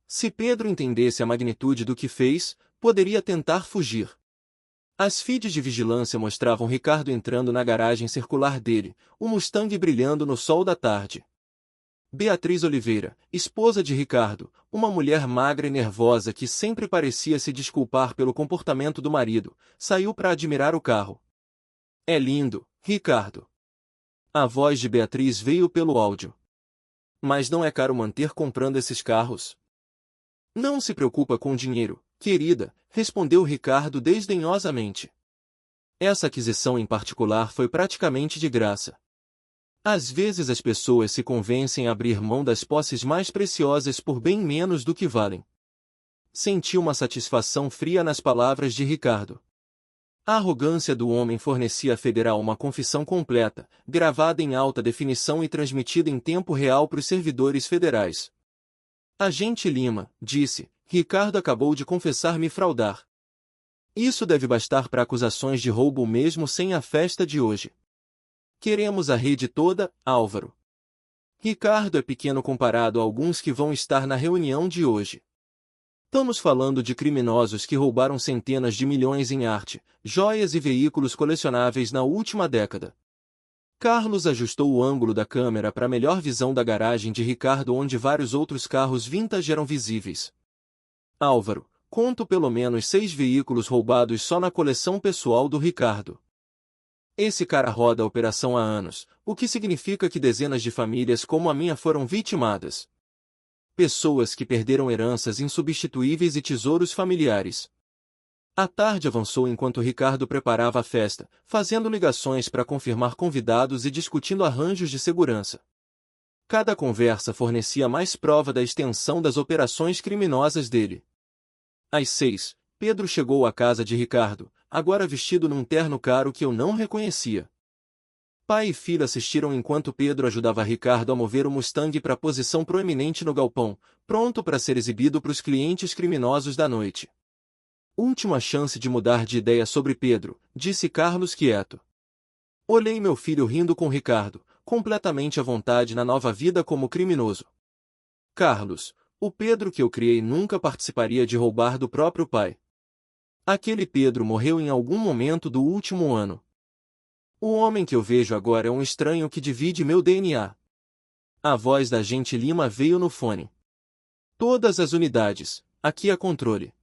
Se Pedro entendesse a magnitude do que fez, poderia tentar fugir. As feeds de vigilância mostravam Ricardo entrando na garagem circular dele, o Mustang brilhando no sol da tarde. Beatriz Oliveira, esposa de Ricardo, uma mulher magra e nervosa que sempre parecia se desculpar pelo comportamento do marido, saiu para admirar o carro. É lindo, Ricardo. A voz de Beatriz veio pelo áudio. Mas não é caro manter comprando esses carros? Não se preocupa com dinheiro, querida, respondeu Ricardo desdenhosamente. Essa aquisição em particular foi praticamente de graça. Às vezes as pessoas se convencem a abrir mão das posses mais preciosas por bem menos do que valem. Senti uma satisfação fria nas palavras de Ricardo. A arrogância do homem fornecia à Federal uma confissão completa, gravada em alta definição e transmitida em tempo real para os servidores federais. Agente Lima, disse, Ricardo acabou de confessar me fraudar. Isso deve bastar para acusações de roubo mesmo sem a festa de hoje. Queremos a rede toda, Álvaro. Ricardo é pequeno comparado a alguns que vão estar na reunião de hoje. Estamos falando de criminosos que roubaram centenas de milhões em arte, joias e veículos colecionáveis na última década. Carlos ajustou o ângulo da câmera para melhor visão da garagem de Ricardo, onde vários outros carros vintage eram visíveis. Álvaro, conto pelo menos 6 veículos roubados só na coleção pessoal do Ricardo. Esse cara roda a operação há anos, o que significa que dezenas de famílias como a minha foram vitimadas. Pessoas que perderam heranças insubstituíveis e tesouros familiares. A tarde avançou enquanto Ricardo preparava a festa, fazendo ligações para confirmar convidados e discutindo arranjos de segurança. Cada conversa fornecia mais prova da extensão das operações criminosas dele. Às 6, Pedro chegou à casa de Ricardo, agora vestido num terno caro que eu não reconhecia. Pai e filho assistiram enquanto Pedro ajudava Ricardo a mover o Mustang para a posição proeminente no galpão, pronto para ser exibido para os clientes criminosos da noite. Última chance de mudar de ideia sobre Pedro, disse Carlos quieto. Olhei meu filho rindo com Ricardo, completamente à vontade na nova vida como criminoso. Carlos, o Pedro que eu criei nunca participaria de roubar do próprio pai. Aquele Pedro morreu em algum momento do último ano. O homem que eu vejo agora é um estranho que divide meu DNA. A voz da agente Lima veio no fone. Todas as unidades, aqui a controle.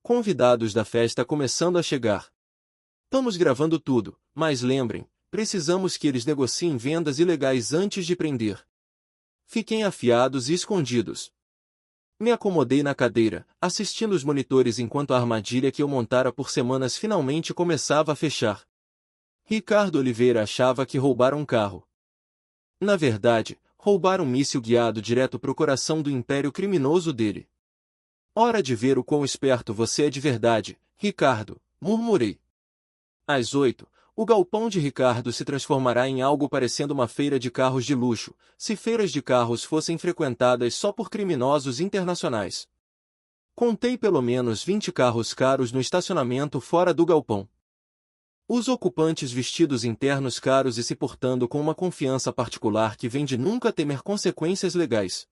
Convidados da festa começando a chegar. Estamos gravando tudo, mas lembrem, precisamos que eles negociem vendas ilegais antes de prender. Fiquem afiados e escondidos. Me acomodei na cadeira, assistindo os monitores enquanto a armadilha que eu montara por semanas finalmente começava a fechar. Ricardo Oliveira achava que roubaram um carro. Na verdade, roubaram um míssil guiado direto pro coração do império criminoso dele. Hora de ver o quão esperto você é de verdade, Ricardo, murmurei. Às 8, o galpão de Ricardo se transformará em algo parecendo uma feira de carros de luxo, se feiras de carros fossem frequentadas só por criminosos internacionais. Contei pelo menos 20 carros caros no estacionamento fora do galpão. Os ocupantes vestidos em ternos caros e se portando com uma confiança particular que vem de nunca temer consequências legais.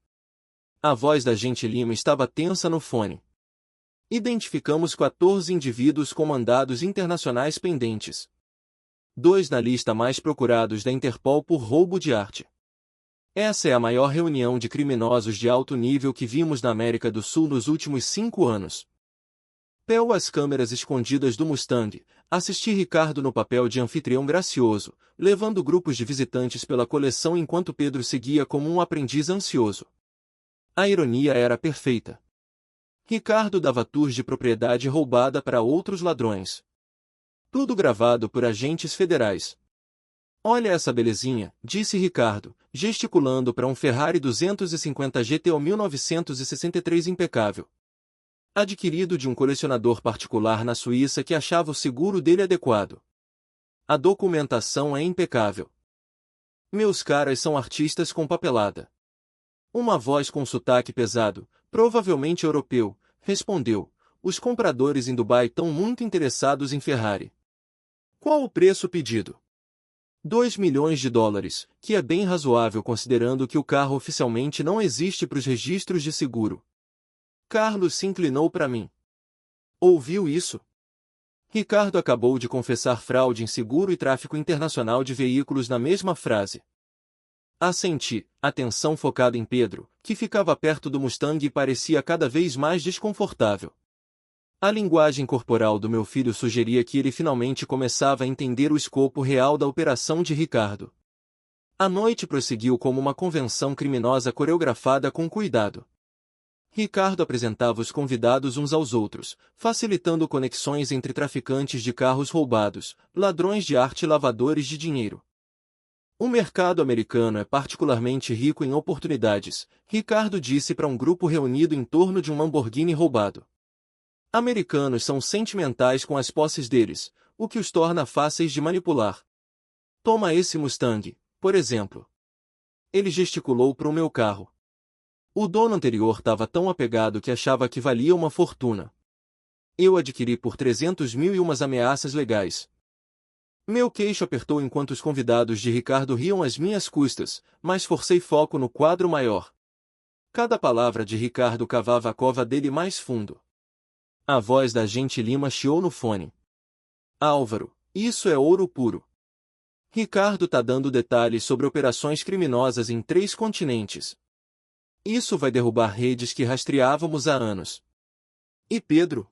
A voz da agente Lima estava tensa no fone. Identificamos 14 indivíduos com mandados internacionais pendentes. 2 na lista mais procurados da Interpol por roubo de arte. Essa é a maior reunião de criminosos de alto nível que vimos na América do Sul nos últimos 5 anos. Pelas câmeras escondidas do Mustang, assisti Ricardo no papel de anfitrião gracioso, levando grupos de visitantes pela coleção enquanto Pedro seguia como um aprendiz ansioso. A ironia era perfeita. Ricardo dava tours de propriedade roubada para outros ladrões. Tudo gravado por agentes federais. Olha essa belezinha, disse Ricardo, gesticulando para um Ferrari 250 GTO 1963 impecável. Adquirido de um colecionador particular na Suíça que achava o seguro dele adequado. A documentação é impecável. Meus caras são artistas com papelada. Uma voz com sotaque pesado, provavelmente europeu, respondeu: os compradores em Dubai estão muito interessados em Ferrari. Qual o preço pedido? 2 milhões de dólares, que é bem razoável considerando que o carro oficialmente não existe para os registros de seguro. Carlos se inclinou para mim. Ouviu isso? Ricardo acabou de confessar fraude em seguro e tráfico internacional de veículos na mesma frase. Assenti, atenção focada em Pedro, que ficava perto do Mustang e parecia cada vez mais desconfortável. A linguagem corporal do meu filho sugeria que ele finalmente começava a entender o escopo real da operação de Ricardo. A noite prosseguiu como uma convenção criminosa coreografada com cuidado. Ricardo apresentava os convidados uns aos outros, facilitando conexões entre traficantes de carros roubados, ladrões de arte e lavadores de dinheiro. O mercado americano é particularmente rico em oportunidades, Ricardo disse para um grupo reunido em torno de um Lamborghini roubado. Americanos são sentimentais com as posses deles, o que os torna fáceis de manipular. Toma esse Mustang, por exemplo. Ele gesticulou para o meu carro. O dono anterior estava tão apegado que achava que valia uma fortuna. Eu adquiri por 300 mil e umas ameaças legais. Meu queixo apertou enquanto os convidados de Ricardo riam às minhas custas, mas forcei foco no quadro maior. Cada palavra de Ricardo cavava a cova dele mais fundo. A voz da agente Lima chiou no fone. Álvaro, isso é ouro puro. Ricardo tá dando detalhes sobre operações criminosas em 3 continentes. Isso vai derrubar redes que rastreávamos há anos. E Pedro?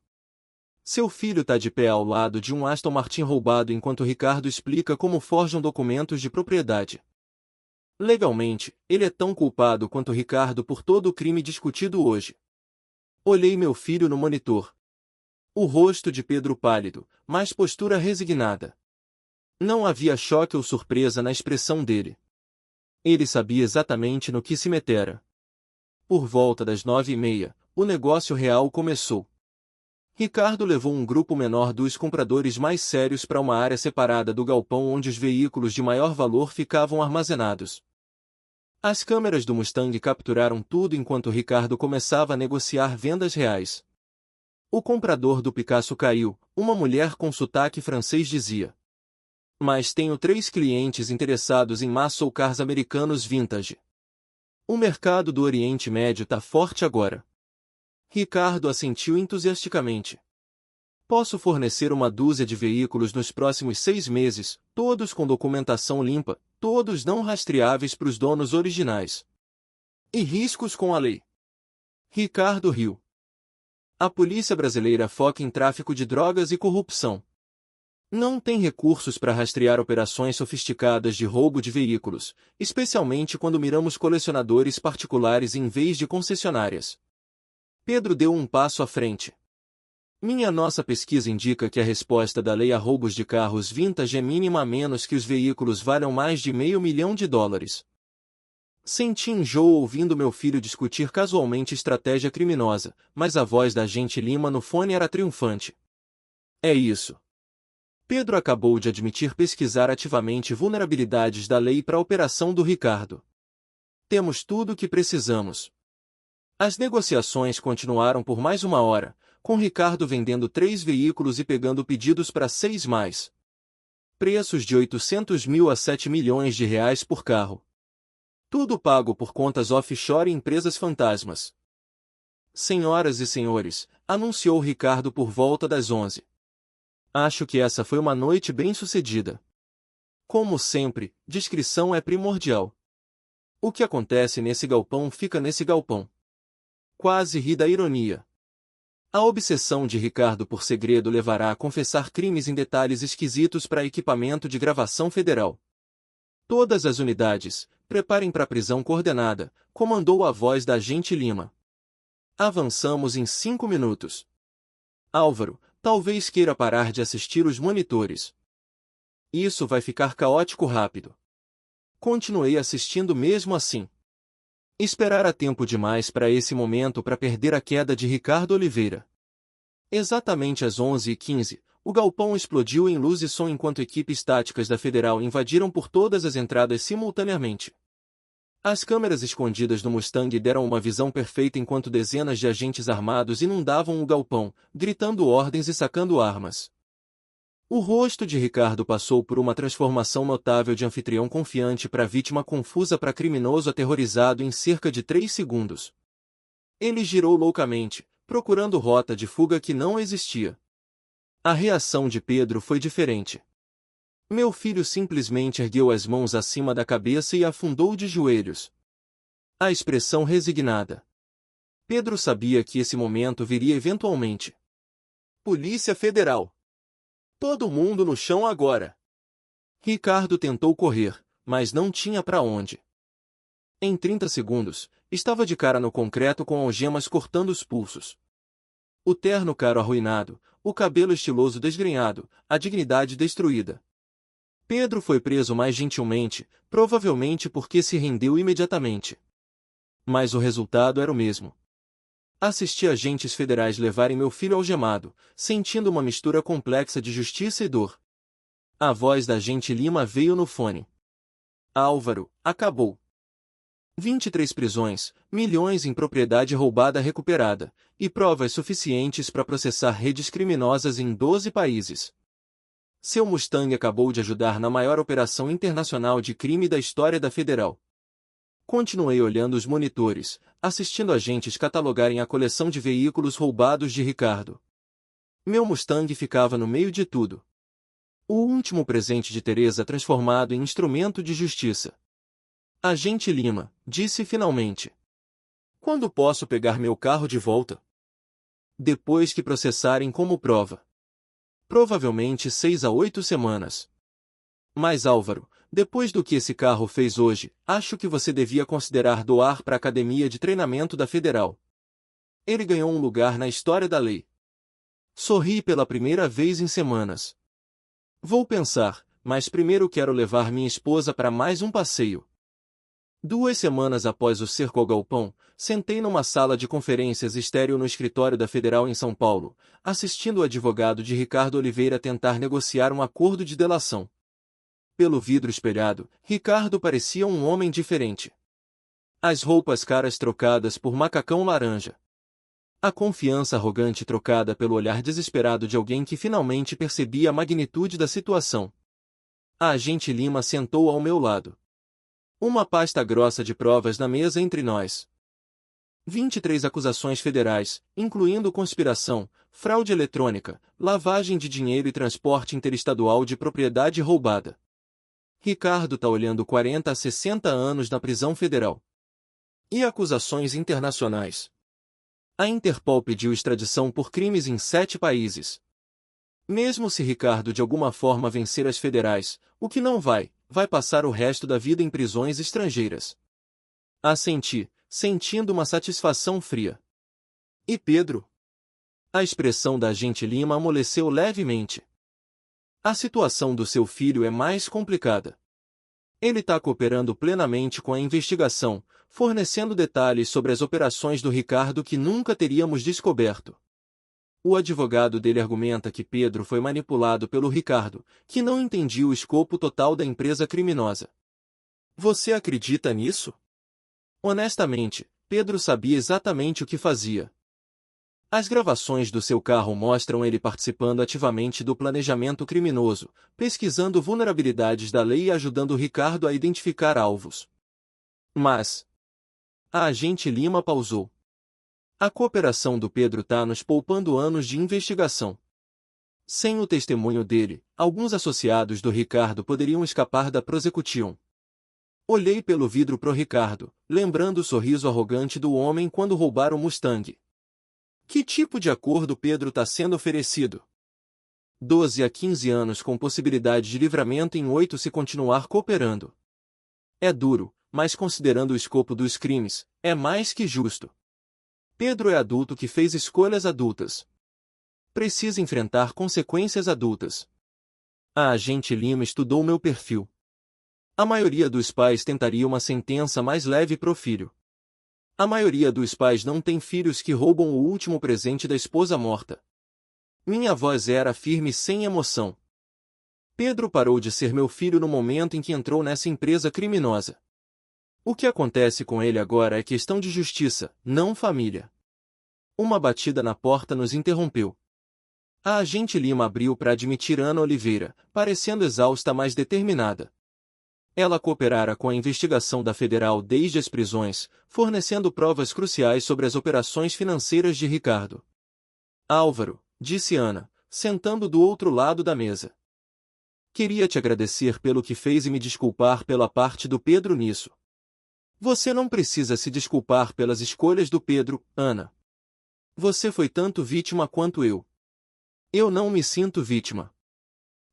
Seu filho tá de pé ao lado de um Aston Martin roubado enquanto Ricardo explica como forjam documentos de propriedade. Legalmente, ele é tão culpado quanto Ricardo por todo o crime discutido hoje. Olhei meu filho no monitor. O rosto de Pedro pálido, mas postura resignada. Não havia choque ou surpresa na expressão dele. Ele sabia exatamente no que se metera. Por volta das 9h30, o negócio real começou. Ricardo levou um grupo menor dos compradores mais sérios para uma área separada do galpão onde os veículos de maior valor ficavam armazenados. As câmeras do Mustang capturaram tudo enquanto Ricardo começava a negociar vendas reais. O comprador do Picasso caiu, uma mulher com sotaque francês dizia. Mas tenho 3 clientes interessados em muscle cars americanos vintage. O mercado do Oriente Médio tá forte agora. Ricardo assentiu entusiasticamente. Posso fornecer uma dúzia de veículos nos próximos 6 meses, todos com documentação limpa, todos não rastreáveis para os donos originais. E riscos com a lei. Ricardo riu. A polícia brasileira foca em tráfico de drogas e corrupção. Não tem recursos para rastrear operações sofisticadas de roubo de veículos, especialmente quando miramos colecionadores particulares em vez de concessionárias. Pedro deu um passo à frente. Nossa pesquisa indica que a resposta da lei a roubos de carros vintage é mínima a menos que os veículos valham mais de $500 mil. Senti enjoo ouvindo meu filho discutir casualmente estratégia criminosa, mas a voz da agente Lima no fone era triunfante. É isso. Pedro acabou de admitir pesquisar ativamente vulnerabilidades da lei para a operação do Ricardo. Temos tudo o que precisamos. As negociações continuaram por mais uma hora, com Ricardo vendendo 3 veículos e pegando pedidos para 6 mais. Preços de 800 mil a 7 milhões de reais por carro. Tudo pago por contas offshore e empresas fantasmas. Senhoras e senhores, anunciou Ricardo por volta das 11. Acho que essa foi uma noite bem-sucedida. Como sempre, discrição é primordial. O que acontece nesse galpão fica nesse galpão. Quase ri da ironia. A obsessão de Ricardo por segredo levará a confessar crimes em detalhes esquisitos para equipamento de gravação federal. Todas as unidades, preparem para a prisão coordenada, comandou a voz da agente Lima. Avançamos em 5 minutos. Álvaro, talvez queira parar de assistir os monitores. Isso vai ficar caótico rápido. Continuei assistindo mesmo assim. Esperara tempo demais para esse momento para perder a queda de Ricardo Oliveira. Exatamente às 11h15, o galpão explodiu em luz e som enquanto equipes táticas da Federal invadiram por todas as entradas simultaneamente. As câmeras escondidas do Mustang deram uma visão perfeita enquanto dezenas de agentes armados inundavam o galpão, gritando ordens e sacando armas. O rosto de Ricardo passou por uma transformação notável de anfitrião confiante para vítima confusa para criminoso aterrorizado em cerca de 3 segundos. Ele girou loucamente, procurando rota de fuga que não existia. A reação de Pedro foi diferente. Meu filho simplesmente ergueu as mãos acima da cabeça e afundou de joelhos. A expressão resignada. Pedro sabia que esse momento viria eventualmente. Polícia Federal. Todo mundo no chão agora. Ricardo tentou correr, mas não tinha para onde. Em 30 segundos, estava de cara no concreto com algemas cortando os pulsos. O terno caro arruinado, o cabelo estiloso desgrenhado, a dignidade destruída. Pedro foi preso mais gentilmente, provavelmente porque se rendeu imediatamente. Mas o resultado era o mesmo. Assisti agentes federais levarem meu filho algemado, sentindo uma mistura complexa de justiça e dor. A voz da agente Lima veio no fone. Álvaro, acabou. 23 prisões, milhões em propriedade roubada recuperada, e provas suficientes para processar redes criminosas em 12 países. Seu Mustang acabou de ajudar na maior operação internacional de crime da história da Federal. Continuei olhando os monitores, assistindo agentes catalogarem a coleção de veículos roubados de Ricardo. Meu Mustang ficava no meio de tudo. O último presente de Teresa transformado em instrumento de justiça. Agente Lima, disse finalmente. Quando posso pegar meu carro de volta? Depois que processarem como prova. Provavelmente 6 a 8 semanas. Mas Álvaro, depois do que esse carro fez hoje, acho que você devia considerar doar para a Academia de Treinamento da Federal. Ele ganhou um lugar na história da lei. Sorri pela primeira vez em semanas. Vou pensar, mas primeiro quero levar minha esposa para mais um passeio. 2 semanas após o cerco ao galpão, sentei numa sala de conferências estéril no escritório da Federal em São Paulo, assistindo o advogado de Ricardo Oliveira tentar negociar um acordo de delação. Pelo vidro espelhado, Ricardo parecia um homem diferente. As roupas caras trocadas por macacão laranja. A confiança arrogante trocada pelo olhar desesperado de alguém que finalmente percebia a magnitude da situação. A agente Lima sentou ao meu lado. Uma pasta grossa de provas na mesa entre nós. 23 acusações federais, incluindo conspiração, fraude eletrônica, lavagem de dinheiro e transporte interestadual de propriedade roubada. Ricardo tá olhando 40 a 60 anos na prisão federal. E acusações internacionais. A Interpol pediu extradição por crimes em 7 países. Mesmo se Ricardo de alguma forma vencer as federais, o que não vai passar o resto da vida em prisões estrangeiras. Assenti, sentindo uma satisfação fria. E Pedro? A expressão da agente Lima amoleceu levemente. A situação do seu filho é mais complicada. Ele está cooperando plenamente com a investigação, fornecendo detalhes sobre as operações do Ricardo que nunca teríamos descoberto. O advogado dele argumenta que Pedro foi manipulado pelo Ricardo, que não entendia o escopo total da empresa criminosa. Você acredita nisso? Honestamente, Pedro sabia exatamente o que fazia. As gravações do seu carro mostram ele participando ativamente do planejamento criminoso, pesquisando vulnerabilidades da lei e ajudando Ricardo a identificar alvos. Mas a agente Lima pausou. A cooperação do Pedro tá nos poupando anos de investigação. Sem o testemunho dele, alguns associados do Ricardo poderiam escapar da prosecution. Olhei pelo vidro pro Ricardo, lembrando o sorriso arrogante do homem quando roubaram o Mustang. Que tipo de acordo Pedro está sendo oferecido? 12 a 15 anos com possibilidade de livramento em 8 se continuar cooperando. É duro, mas considerando o escopo dos crimes, é mais que justo. Pedro é adulto que fez escolhas adultas. Precisa enfrentar consequências adultas. A agente Lima estudou meu perfil. A maioria dos pais tentaria uma sentença mais leve pro filho. A maioria dos pais não tem filhos que roubam o último presente da esposa morta. Minha voz era firme sem emoção. Pedro parou de ser meu filho no momento em que entrou nessa empresa criminosa. O que acontece com ele agora é questão de justiça, não família. Uma batida na porta nos interrompeu. A agente Lima abriu para admitir Ana Oliveira, parecendo exausta mas determinada. Ela cooperara com a investigação da Federal desde as prisões, fornecendo provas cruciais sobre as operações financeiras de Ricardo. Álvaro, disse Ana, sentando do outro lado da mesa. Queria te agradecer pelo que fez e me desculpar pela parte do Pedro nisso. Você não precisa se desculpar pelas escolhas do Pedro, Ana. Você foi tanto vítima quanto eu. Eu não me sinto vítima.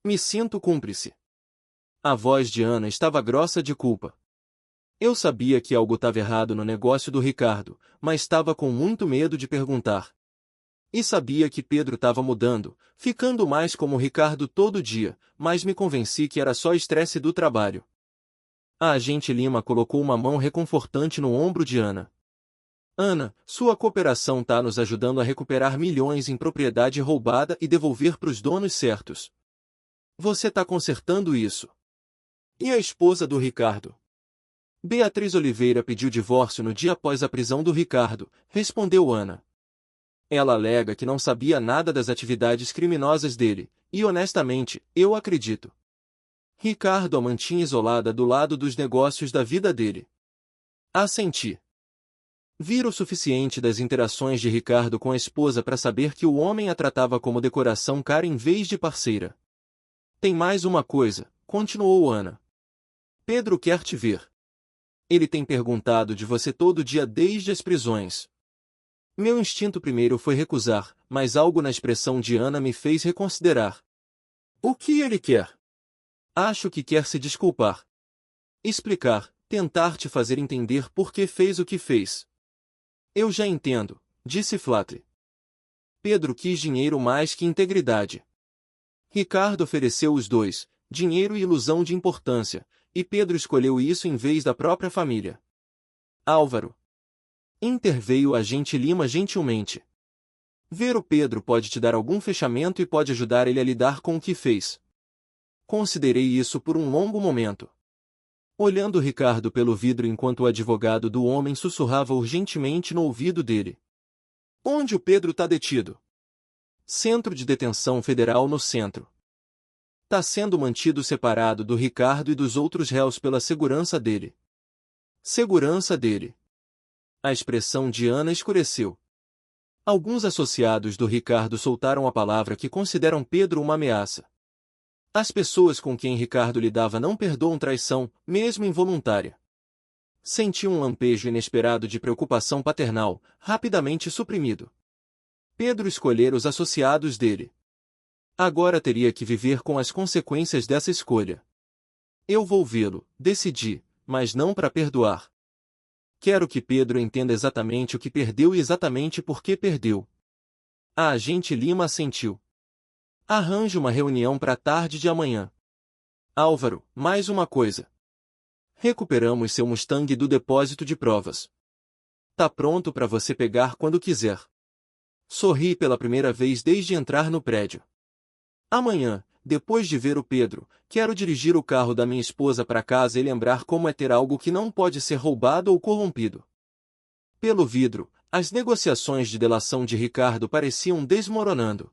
Me sinto cúmplice. A voz de Ana estava grossa de culpa. Eu sabia que algo estava errado no negócio do Ricardo, mas estava com muito medo de perguntar. E sabia que Pedro estava mudando, ficando mais como o Ricardo todo dia, mas me convenci que era só estresse do trabalho. A agente Lima colocou uma mão reconfortante no ombro de Ana. Ana, sua cooperação está nos ajudando a recuperar milhões em propriedade roubada e devolver para os donos certos. Você está consertando isso. E a esposa do Ricardo? Beatriz Oliveira pediu divórcio no dia após a prisão do Ricardo, respondeu Ana. Ela alega que não sabia nada das atividades criminosas dele, e honestamente, eu acredito. Ricardo a mantinha isolada do lado dos negócios da vida dele. Assenti. Vira o suficiente das interações de Ricardo com a esposa para saber que o homem a tratava como decoração cara em vez de parceira. Tem mais uma coisa, continuou Ana. Pedro quer te ver. Ele tem perguntado de você todo dia desde as prisões. Meu instinto primeiro foi recusar, mas algo na expressão de Ana me fez reconsiderar. O que ele quer? Acho que quer se desculpar. Explicar, tentar te fazer entender por que fez o que fez. Eu já entendo, disse Flatre. Pedro quis dinheiro mais que integridade. Ricardo ofereceu os dois, dinheiro e ilusão de importância, e Pedro escolheu isso em vez da própria família. Álvaro. Interveio o agente Lima gentilmente. Ver o Pedro pode te dar algum fechamento e pode ajudar ele a lidar com o que fez. Considerei isso por um longo momento. Olhando Ricardo pelo vidro enquanto o advogado do homem sussurrava urgentemente no ouvido dele. Onde o Pedro está detido? Centro de Detenção Federal no centro. Está sendo mantido separado do Ricardo e dos outros réus pela segurança dele. Segurança dele. A expressão de Ana escureceu. Alguns associados do Ricardo soltaram a palavra que consideram Pedro uma ameaça. As pessoas com quem Ricardo lidava não perdoam traição, mesmo involuntária. Senti um lampejo inesperado de preocupação paternal, rapidamente suprimido. Pedro escolhera os associados dele. Agora teria que viver com as consequências dessa escolha. Eu vou vê-lo, decidi, mas não para perdoar. Quero que Pedro entenda exatamente o que perdeu e exatamente por que perdeu. A agente Lima assentiu. Arranje uma reunião para a tarde de amanhã. Álvaro, mais uma coisa. Recuperamos seu Mustang do depósito de provas. Tá pronto para você pegar quando quiser. Sorri pela primeira vez desde entrar no prédio. Amanhã, depois de ver o Pedro, quero dirigir o carro da minha esposa para casa e lembrar como é ter algo que não pode ser roubado ou corrompido. Pelo vidro, as negociações de delação de Ricardo pareciam desmoronando.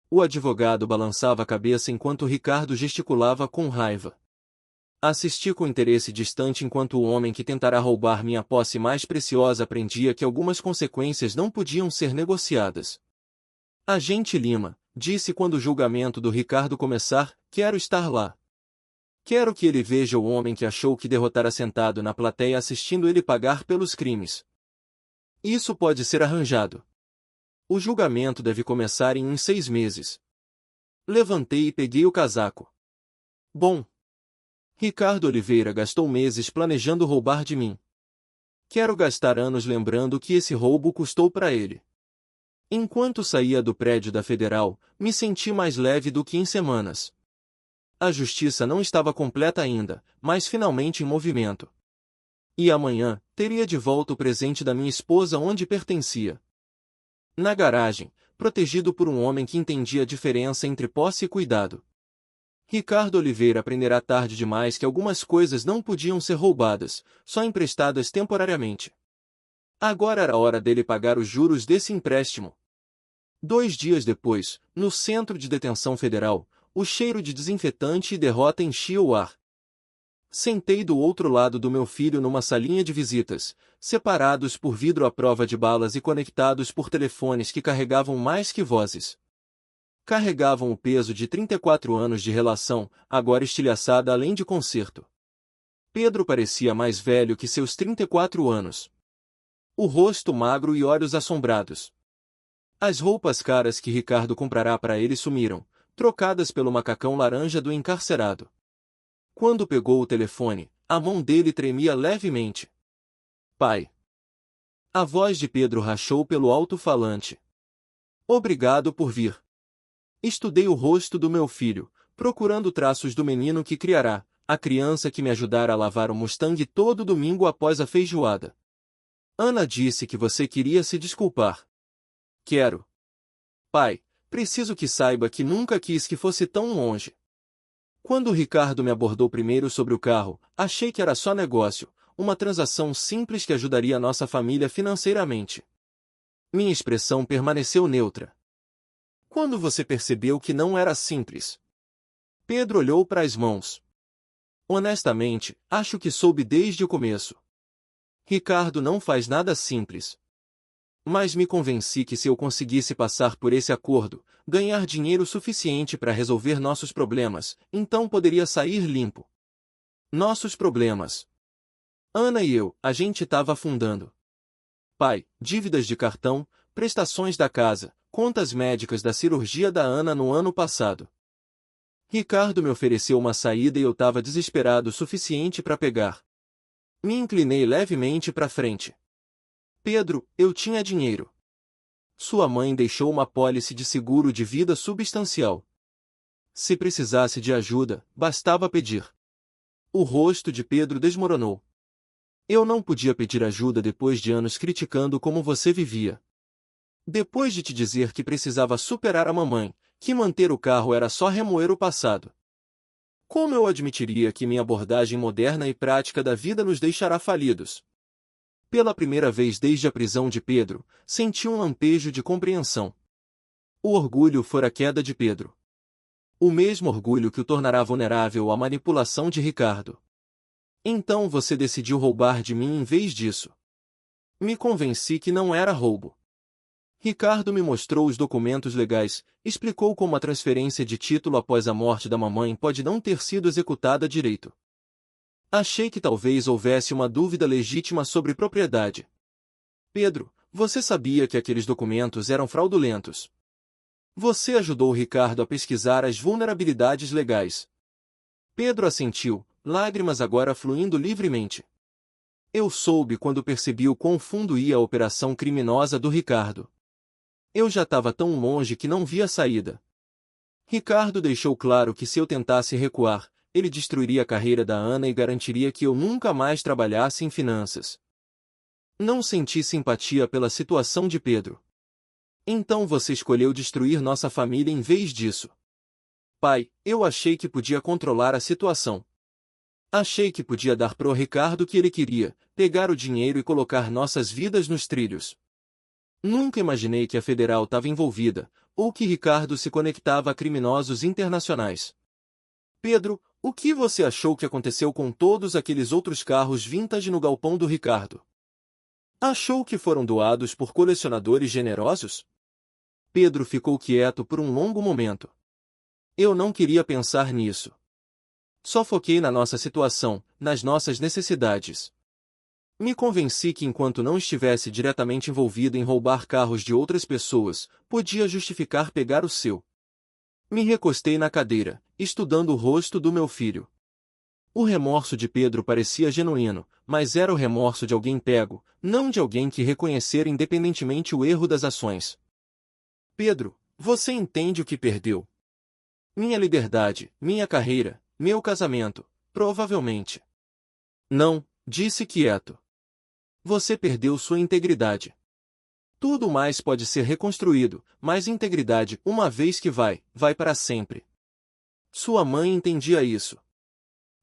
O advogado balançava a cabeça enquanto Ricardo gesticulava com raiva. Assisti com interesse distante enquanto o homem que tentará roubar minha posse mais preciosa aprendia que algumas consequências não podiam ser negociadas. Agente Lima, disse quando o julgamento do Ricardo começar, quero estar lá. Quero que ele veja o homem que achou que derrotara sentado na plateia assistindo ele pagar pelos crimes. Isso pode ser arranjado. O julgamento deve começar em uns 6 meses. Levantei e peguei o casaco. Bom. Ricardo Oliveira gastou meses planejando roubar de mim. Quero gastar anos lembrando que esse roubo custou para ele. Enquanto saía do prédio da Federal, me senti mais leve do que em semanas. A justiça não estava completa ainda, mas finalmente em movimento. E amanhã, teria de volta o presente da minha esposa onde pertencia. Na garagem, protegido por um homem que entendia a diferença entre posse e cuidado. Ricardo Oliveira aprenderá tarde demais que algumas coisas não podiam ser roubadas, só emprestadas temporariamente. Agora era a hora dele pagar os juros desse empréstimo. 2 dias depois, no Centro de Detenção Federal, o cheiro de desinfetante e derrota enchia o ar. Sentei do outro lado do meu filho numa salinha de visitas, separados por vidro à prova de balas e conectados por telefones que carregavam mais que vozes. Carregavam o peso de 34 anos de relação, agora estilhaçada além de conserto. Pedro parecia mais velho que seus 34 anos. O rosto magro e olhos assombrados. As roupas caras que Ricardo comprará para ele sumiram, trocadas pelo macacão laranja do encarcerado. Quando pegou o telefone, a mão dele tremia levemente. Pai. A voz de Pedro rachou pelo alto-falante. Obrigado por vir. Estudei o rosto do meu filho, procurando traços do menino que criará, a criança que me ajudará a lavar o Mustang todo domingo após a feijoada. Ana disse que você queria se desculpar. Quero. Pai, preciso que saiba que nunca quis que fosse tão longe. Quando o Ricardo me abordou primeiro sobre o carro, achei que era só negócio, uma transação simples que ajudaria a nossa família financeiramente. Minha expressão permaneceu neutra. Quando você percebeu que não era simples? Pedro olhou para as mãos. Honestamente, acho que soube desde o começo. Ricardo não faz nada simples. Mas me convenci que se eu conseguisse passar por esse acordo, ganhar dinheiro suficiente para resolver nossos problemas, então poderia sair limpo. Nossos problemas. Ana e eu, a gente estava afundando. Pai, dívidas de cartão, prestações da casa, contas médicas da cirurgia da Ana no ano passado. Ricardo me ofereceu uma saída e eu estava desesperado o suficiente para pegar. Me inclinei levemente para frente. Pedro, eu tinha dinheiro. Sua mãe deixou uma apólice de seguro de vida substancial. Se precisasse de ajuda, bastava pedir. O rosto de Pedro desmoronou. Eu não podia pedir ajuda depois de anos criticando como você vivia. Depois de te dizer que precisava superar a mamãe, que manter o carro era só remoer o passado. Como eu admitiria que minha abordagem moderna e prática da vida nos deixará falidos? Pela primeira vez desde a prisão de Pedro, senti um lampejo de compreensão. O orgulho fora a queda de Pedro. O mesmo orgulho que o tornará vulnerável à manipulação de Ricardo. Então você decidiu roubar de mim em vez disso. Me convenci que não era roubo. Ricardo me mostrou os documentos legais, explicou como a transferência de título após a morte da mamãe pode não ter sido executada direito. Achei que talvez houvesse uma dúvida legítima sobre propriedade. Pedro, você sabia que aqueles documentos eram fraudulentos. Você ajudou Ricardo a pesquisar as vulnerabilidades legais. Pedro assentiu, lágrimas agora fluindo livremente. Eu soube quando percebi o quão fundo ia a operação criminosa do Ricardo. Eu já estava tão longe que não via saída. Ricardo deixou claro que se eu tentasse recuar, ele destruiria a carreira da Ana e garantiria que eu nunca mais trabalhasse em finanças. Não senti simpatia pela situação de Pedro. Então você escolheu destruir nossa família em vez disso. Pai, eu achei que podia controlar a situação. Achei que podia dar pro Ricardo o que ele queria, pegar o dinheiro e colocar nossas vidas nos trilhos. Nunca imaginei que a Federal estava envolvida, ou que Ricardo se conectava a criminosos internacionais. Pedro, o que você achou que aconteceu com todos aqueles outros carros vintage no galpão do Ricardo? Achou que foram doados por colecionadores generosos? Pedro ficou quieto por um longo momento. Eu não queria pensar nisso. Só foquei na nossa situação, nas nossas necessidades. Me convenci que enquanto não estivesse diretamente envolvido em roubar carros de outras pessoas, podia justificar pegar o seu. Me recostei na cadeira, estudando o rosto do meu filho. O remorso de Pedro parecia genuíno, mas era o remorso de alguém pego, não de alguém que reconhecera independentemente o erro das ações. Pedro, você entende o que perdeu? Minha liberdade, minha carreira, meu casamento, provavelmente. Não, disse quieto. Você perdeu sua integridade. Tudo mais pode ser reconstruído, mas integridade, uma vez que vai para sempre. Sua mãe entendia isso.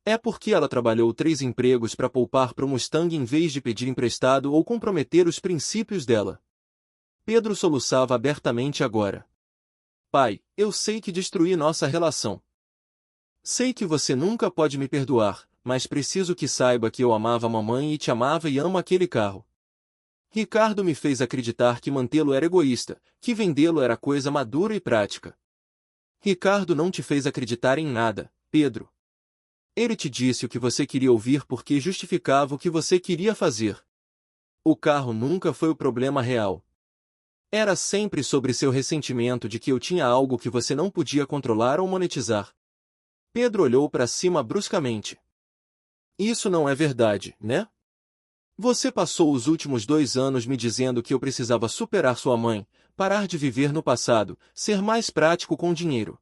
É porque ela trabalhou 3 empregos para poupar pro Mustang em vez de pedir emprestado ou comprometer os princípios dela. Pedro soluçava abertamente agora. Pai, eu sei que destruí nossa relação. Sei que você nunca pode me perdoar, mas preciso que saiba que eu amava a mamãe e te amava e amo aquele carro. Ricardo me fez acreditar que mantê-lo era egoísta, que vendê-lo era coisa madura e prática. Ricardo não te fez acreditar em nada, Pedro. Ele te disse o que você queria ouvir porque justificava o que você queria fazer. O carro nunca foi o problema real. Era sempre sobre seu ressentimento de que eu tinha algo que você não podia controlar ou monetizar. Pedro olhou para cima bruscamente. Isso não é verdade, né? Você passou os últimos 2 anos me dizendo que eu precisava superar sua mãe, parar de viver no passado, ser mais prático com dinheiro.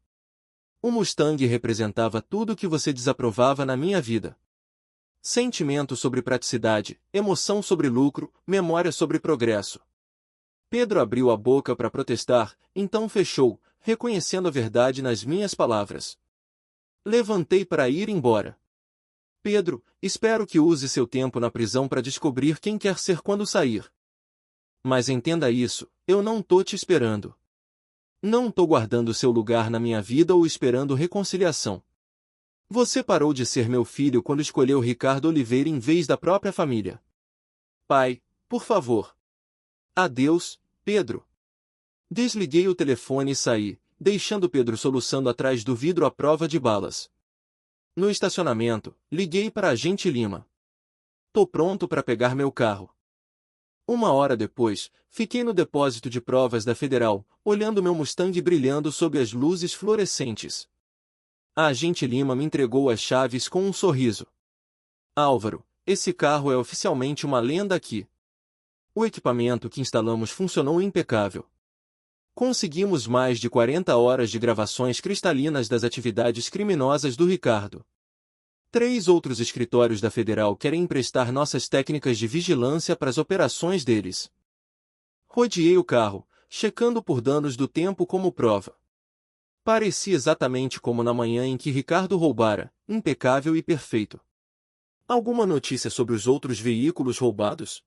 O Mustang representava tudo o que você desaprovava na minha vida. Sentimento sobre praticidade, emoção sobre lucro, memória sobre progresso. Pedro abriu a boca para protestar, então fechou, reconhecendo a verdade nas minhas palavras. Levantei para ir embora. Pedro, espero que use seu tempo na prisão para descobrir quem quer ser quando sair. Mas entenda isso, eu não tô te esperando. Não tô guardando seu lugar na minha vida ou esperando reconciliação. Você parou de ser meu filho quando escolheu Ricardo Oliveira em vez da própria família. Pai, por favor. Adeus, Pedro. Desliguei o telefone e saí, deixando Pedro soluçando atrás do vidro à prova de balas. No estacionamento, liguei para a agente Lima. Tô pronto para pegar meu carro. 1 hora depois, fiquei no depósito de provas da Federal, olhando meu Mustang brilhando sob as luzes fluorescentes. A agente Lima me entregou as chaves com um sorriso. Álvaro, esse carro é oficialmente uma lenda aqui. O equipamento que instalamos funcionou impecável. Conseguimos mais de 40 horas de gravações cristalinas das atividades criminosas do Ricardo. 3 outros escritórios da Federal querem emprestar nossas técnicas de vigilância para as operações deles. Rodeei o carro, checando por danos do tempo como prova. Parecia exatamente como na manhã em que Ricardo roubara, impecável e perfeito. Alguma notícia sobre os outros veículos roubados?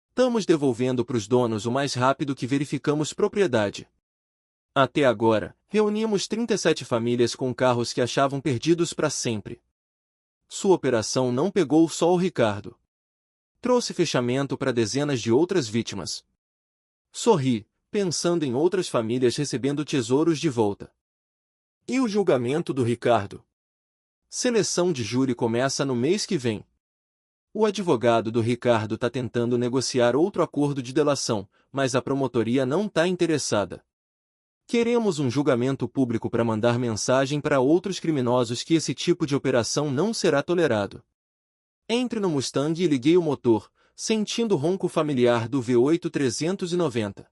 Estamos devolvendo para os donos o mais rápido que verificamos propriedade. Até agora, reunimos 37 famílias com carros que achavam perdidos para sempre. Sua operação não pegou só o Ricardo. Trouxe fechamento para dezenas de outras vítimas. Sorri, pensando em outras famílias recebendo tesouros de volta. E o julgamento do Ricardo? Seleção de júri começa no mês que vem. O advogado do Ricardo está tentando negociar outro acordo de delação, mas a promotoria não está interessada. Queremos um julgamento público para mandar mensagem para outros criminosos que esse tipo de operação não será tolerado. Entre no Mustang e liguei o motor, sentindo o ronco familiar do V8 390.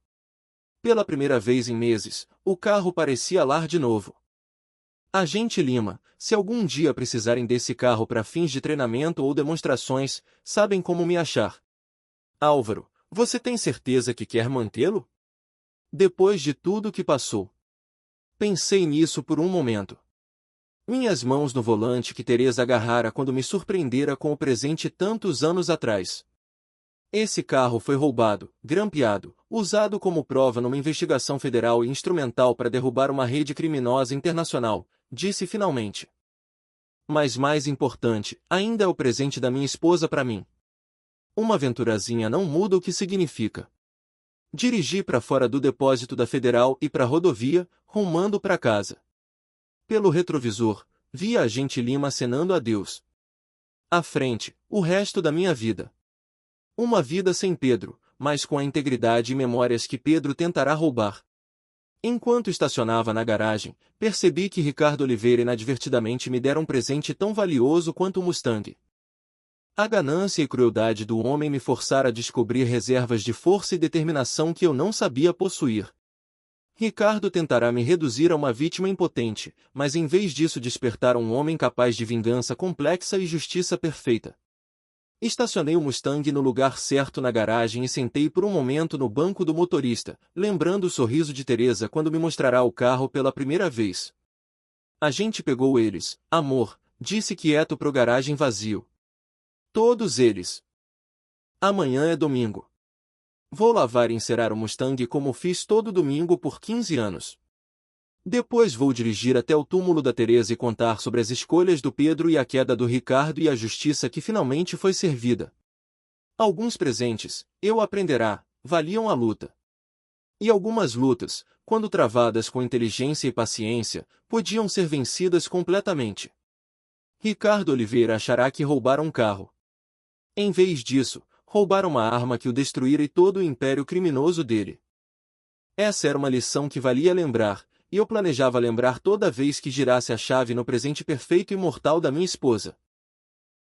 Pela primeira vez em meses, o carro parecia lar de novo. Agente Lima, se algum dia precisarem desse carro para fins de treinamento ou demonstrações, sabem como me achar. Álvaro, você tem certeza que quer mantê-lo? Depois de tudo que passou. Pensei nisso por um momento. Minhas mãos no volante que Teresa agarrara quando me surpreendera com o presente tantos anos atrás. Esse carro foi roubado, grampeado, usado como prova numa investigação federal e instrumental para derrubar uma rede criminosa internacional, disse finalmente. Mas mais importante, ainda é o presente da minha esposa para mim. Uma aventurazinha não muda o que significa. Dirigi para fora do depósito da Federal e para a rodovia, rumando para casa. Pelo retrovisor, vi a agente Lima acenando adeus. À frente, o resto da minha vida. Uma vida sem Pedro, mas com a integridade e memórias que Pedro tentará roubar. Enquanto estacionava na garagem, percebi que Ricardo Oliveira inadvertidamente me dera um presente tão valioso quanto o Mustang. A ganância e crueldade do homem me forçara a descobrir reservas de força e determinação que eu não sabia possuir. Ricardo tentará me reduzir a uma vítima impotente, mas em vez disso despertar um homem capaz de vingança complexa e justiça perfeita. Estacionei o Mustang no lugar certo na garagem e sentei por um momento no banco do motorista, lembrando o sorriso de Teresa quando me mostrará o carro pela primeira vez. A gente pegou eles, amor, disse quieto pro garagem vazio. Todos eles. Amanhã é domingo. Vou lavar e encerar o Mustang como fiz todo domingo por 15 anos. Depois vou dirigir até o túmulo da Teresa e contar sobre as escolhas do Pedro e a queda do Ricardo e a justiça que finalmente foi servida. Alguns presentes, eu aprenderá, valiam a luta. E algumas lutas, quando travadas com inteligência e paciência, podiam ser vencidas completamente. Ricardo Oliveira achará que roubaram um carro. Em vez disso, roubaram uma arma que o destruíra e todo o império criminoso dele. Essa era uma lição que valia lembrar, e eu planejava lembrar toda vez que girasse a chave no presente perfeito e mortal da minha esposa.